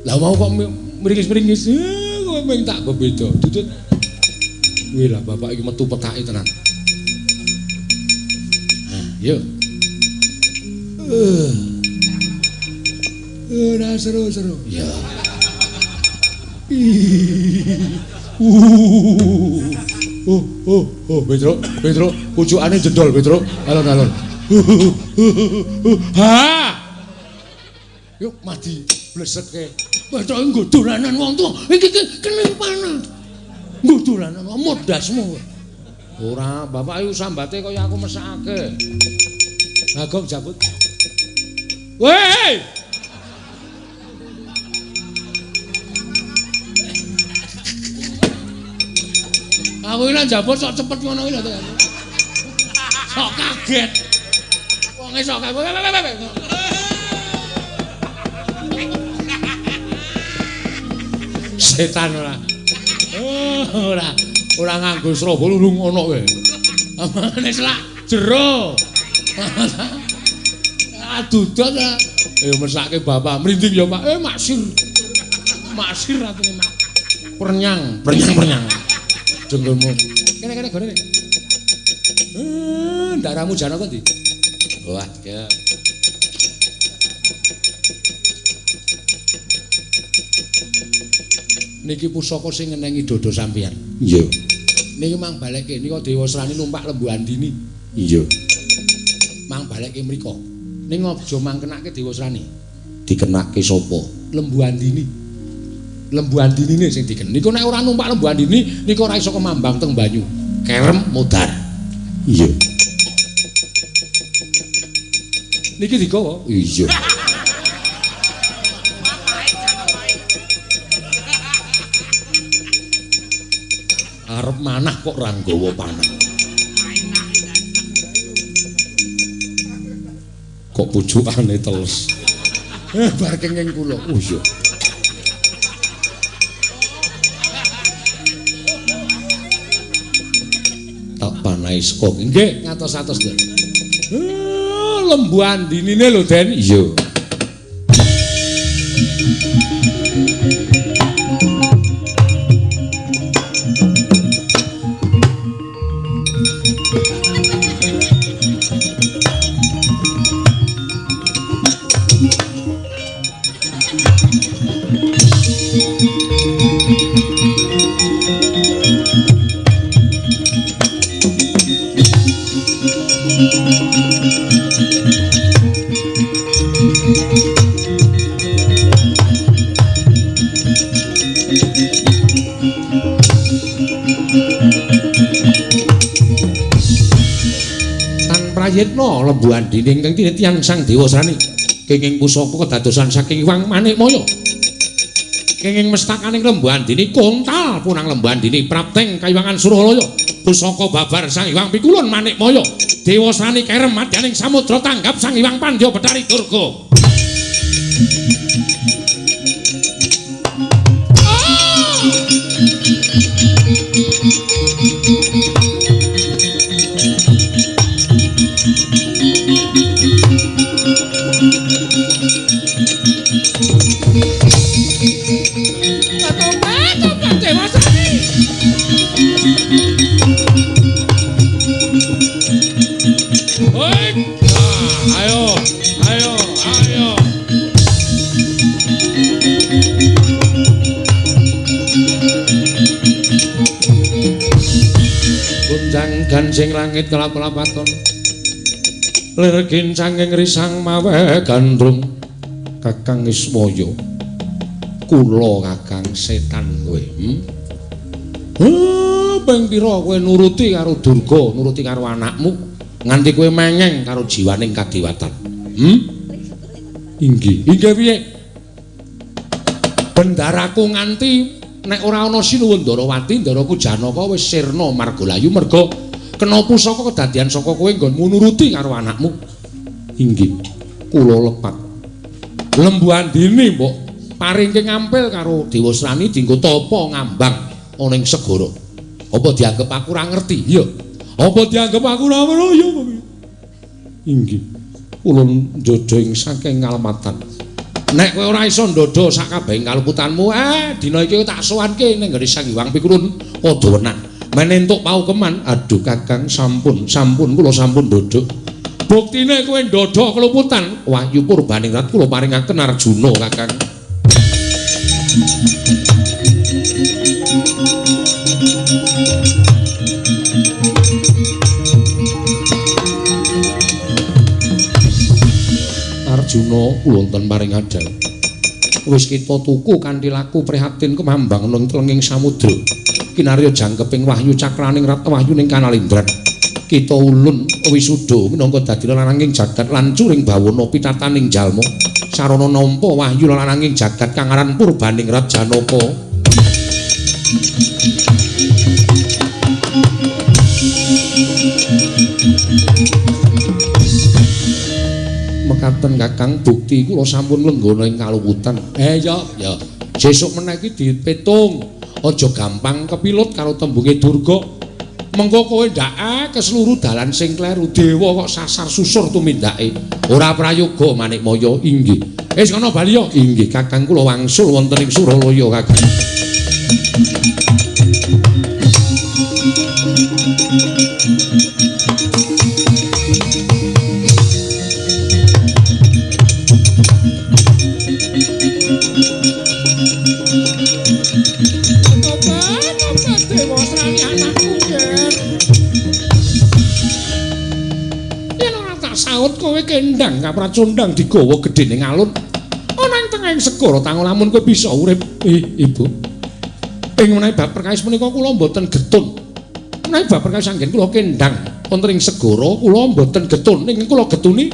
Lah mau kok meringis-meringis. Kowe mung tak beda. Tutut. Kuwi lah bapak iki metu petake tenan. Nah, yo. Ora seru-seru. Ya. Petro, pucukane jendol, Petro. Alon-alon. Ha! Yuk mati blesetke. Petro nggo dolanan wong tuwa. Iki kening panah. Nggo dolanan modasmu. Ora, bapak iku sambate kaya aku mesake. Agong jabut. Woi! Aku iki njabut sok cepet ngono iki lho. Sok kaget. Wong sok kaget. Setan ora. Ora nganggo sraba lurung ngono kowe. Amane selak jero. Adudot ta. Ya mesake bapak mrinding ya, Pak. Maksir. Maksir atine, Mak. Pernyang. Jenggolmu. Kene gone. Ndaramu Janaka ndi? Wah, ya. Niki pusaka sing ngenengi dodo sampeyan. Iya. Niki mang balekke nika Dewa Srani numpak Lembu Andini. Iya. Mang balekke mriko. Ning aja mangkenake Dewa Srani. Dikenake sapa? Lembu Andini. Lembu Andinine sing diken. Niku nek ora numpak Lembu Andini, niku ora iso kemambang teng banyu. Kerem modar. Iya. Niki digawa? Iya. Arep manah kok ora nggawa panah. Kok pujukane teles. Bar kenging kula. Oh iya. Tak panahi saka nggih ngatos-atos, Den. Lembu Andinine lho, Den. Iya. Prayitna Lembu Andini ingkang tinitian Sang Dewa Srani kenging pusaka kedadosan saking Hyang Manikmaya kenging mestakaning Lembu Andini kontal punang Lembu Andini prapteng Kayuwangan Suralaya pusaka babar Sang Hyang Pikulun Manikmaya Dewa Srani kerem madyaning samudra tanggap Sang Hyang Pandya Betari Durga Ganjing langit kelap-kelapaton lir gincanging risang mawe gandrung Kakang Ismaya kula Kakang setan kowe ping pira kowe nuruti karo Durga nuruti karo anakmu nganti kowe mengeng karo jiwaning kadewatan inggih piye bendaraku nganti nek ora ana Sinuwun Ndarawati Ndaraku Janaka wis sirna margalayu merga kena pusaka kedadian saka kowe nggonmu nuruti karo anakmu. Inggih, kula lepat. Lembu Andini mbok paringke ngampil karo Dewa Srani dienggo tapa ngambang ana ing segara. Apa dianggep aku ora ngerti? Ya. Apa dianggep aku ora weruh? Ya. Inggih. Kula njojo ing saking ngalematan. Nek kowe ora iso ndodo sak kabehing kaluputanmu, dina iki tak sowanke ning nggone Sang Hyang Pikulun padha wenang. Menentuk paukeman, aduh Kakang sampun kula sampun ndodok. Buktine kowe ndodok keluputan, Wahyu Purbaningrat kula paringaken Arjuna Kakang. Arjuna kula wonten paring adal. Wis kita tuku kanthi laku prihatin kemambang ning tlenging samudra. Kinarya jangkeping wahyu cakraning ratu wahyu ning Kanalindran kita ulun wisuda minangka dadi lananging jagat lan curing bawana pitataning jalma sarana nampa wahyu lananging jagat kang aran Purbaningrat Janaka mekaten Kakang bukti kula sampun lenggana ing kaluputan ya sesuk meneh iki dipetung aja gampang kepilut karo tembunge Durga. Mengko kowe ndak ke seluruh dalan sing kleru dewa kok sasar susur tumindake. Ora prayoga Manikmaya inggih. Wis kana bali yo. Inggih Kakang kula wangsul wonten ing Suralaya Kakang. Kowe kendang kapracundang digawa gedhe ning alun ana ing tengahing segara tangun lamun kowe bisa urip Ibu ing menawi bab perkawis menika kula mboten getun menawi bab perkawis anggen kula kendang wonten ing segara kula mboten getun ning kula getuni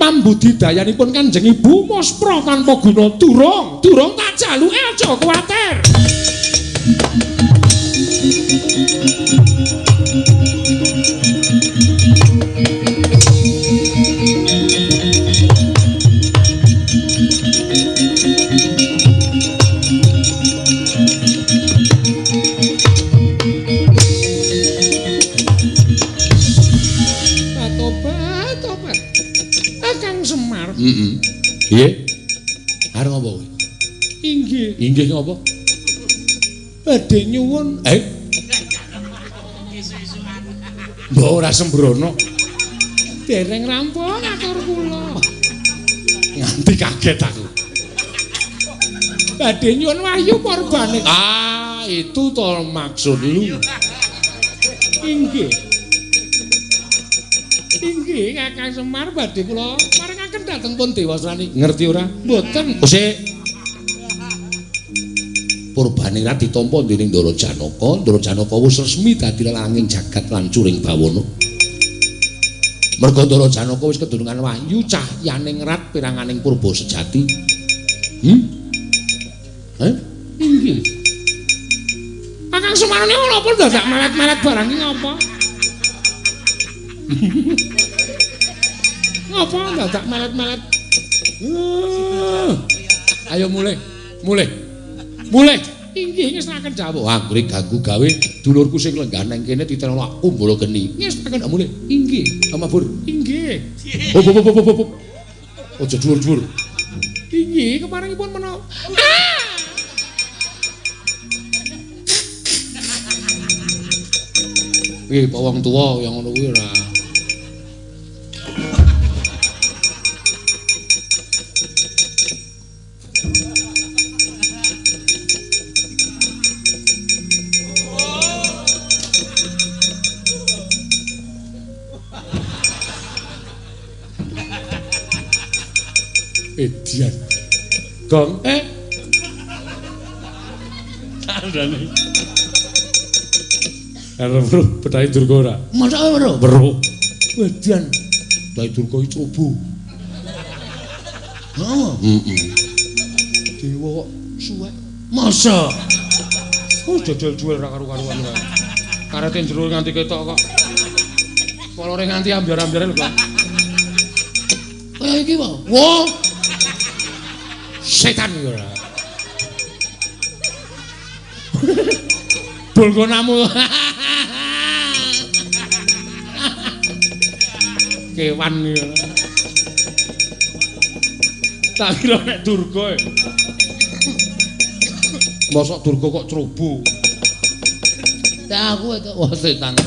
pambudidayanipun Kanjeng Ibu Mospra tanpa guna durung tak jaluke aja kuwatir Piye? Arep apa kowe? Inggih. Inggih ngapa? Badhe nyuwun. Mbok ora sembrono. Dereng rampung atur kula. Nganti kaget aku. Badhe nyuwun Wahyu Purbane. Itu to maksud lu. Inggih. Inggih Kakang Semar badhe kula marengaken dhateng pun Dewasrani. Ngerti ora? Mboten. Purbaningrat ditampa dening Ndara Janaka. Ndara Janaka wis resmi dadi lelanging jagat lan curing bawana. Merga Ndara Janaka wis kedurungan wahyu cahyaning rat piranganing purba sejati. Inggih. Kakang Semarane napa dadak melet-melet barang iki ngapa? Ngapa dadak melet-melet? Ayo mulih. Inggih ngestaken dawuh. Anggere ganggu gawe dulurku sing lenggah nang kene ditelok Kumbala Geni. Ngestaken mulih. Inggih, Amabur. Inggih. Hop. Aja dhuwur-dhuwur. Inggih, keparengipun menawa. Pak wong tuwa yang ngono kuwi ora. Edian. Gong. Tandane. Arep bedhahe Durga ora? Masa ora? Weruh. Edian. Bedhahe Durga iki cobo. Dewa kok suwek. Masa? Oh jajal-jual ra karu-karuan ora. Karete njero nganti ketok kok. Kolore nganti ambyar-ambyar lho kok. Kaya iki wae. Wah. Setan iki ora. Bolgonamu. Kewan iki. Tak kira nek Durga. Mosok Durga kok cerobo. Ya aku itu wah setan.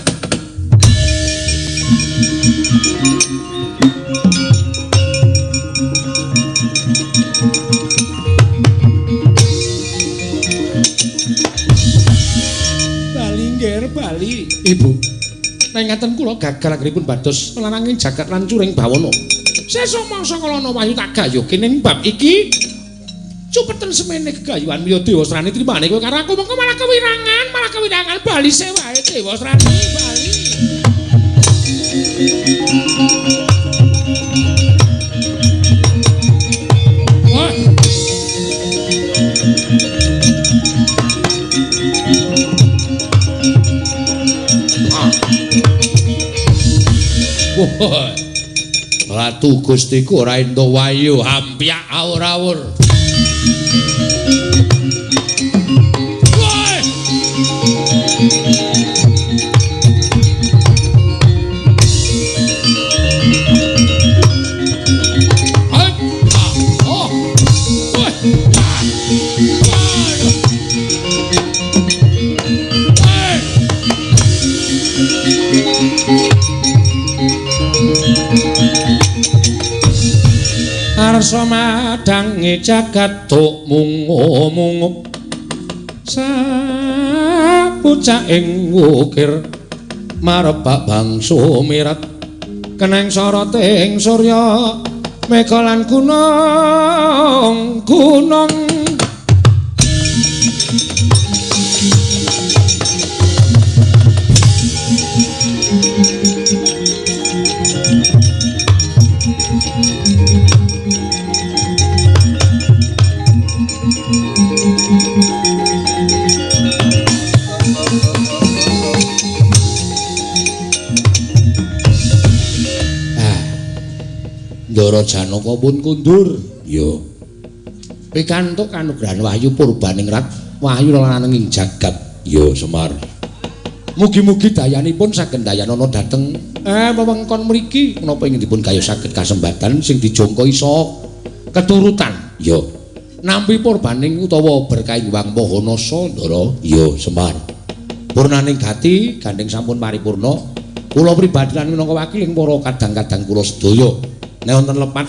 Bali. Ibu. Nang ngaten kula gagal anggenipun bados lananging jagat lan curing bawana. Sesuk mangsa kalana wahyu tak gayuhke ning bab iki. Cupeten semene gegayuhan ya Dewasrani trimane kowe karo aku mengko malah kewirangan bali sewae Dewasrani bali. Ratu Gustiku ora ento wayu hampyak awur-awur. Arsa madange jagat tuk mungu-mungu sapucak ing wukir marebak bangsa mirat keneng soroting surya mega lan gunung Ndara Janaka pun kundur. Yo. Pikantuk kanugrahan wahyu purbaningrat, wahyu lananging jagat. Yo Semar. Mugi-mugi dayanipun saged dayanana dhateng wewengkon mriki menapa ingin dipun gayuh saged kasembatan sing dijangka isa keturutan. Yo. Nampi purbaning utawa berkahing Wang Mahanasa Ndara. Yo Semar. Purnaning gati gandeng sampun paripurna. Kula pribadi lan minangka wakiling para kadang-kadang kula sedaya nek wonten lepat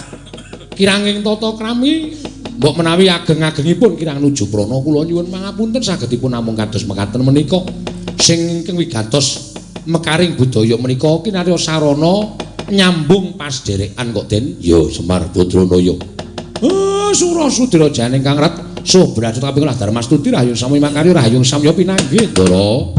kiranging tata krami mbok menawi ageng-agengipun kirang nuju prana kula nyuwun pangapunten sagedipun namung kados mekaten menika sing ingkang wigatos mekaring budaya menika kinarya sarana nyambung pas derekan kok Den. Ya Semar Badranaya. Surasudira janing kang rat Sobrajut kaping 10 Darmastuti Rahayu Sami Makarya Rahayu Samya pinanggih Ndara.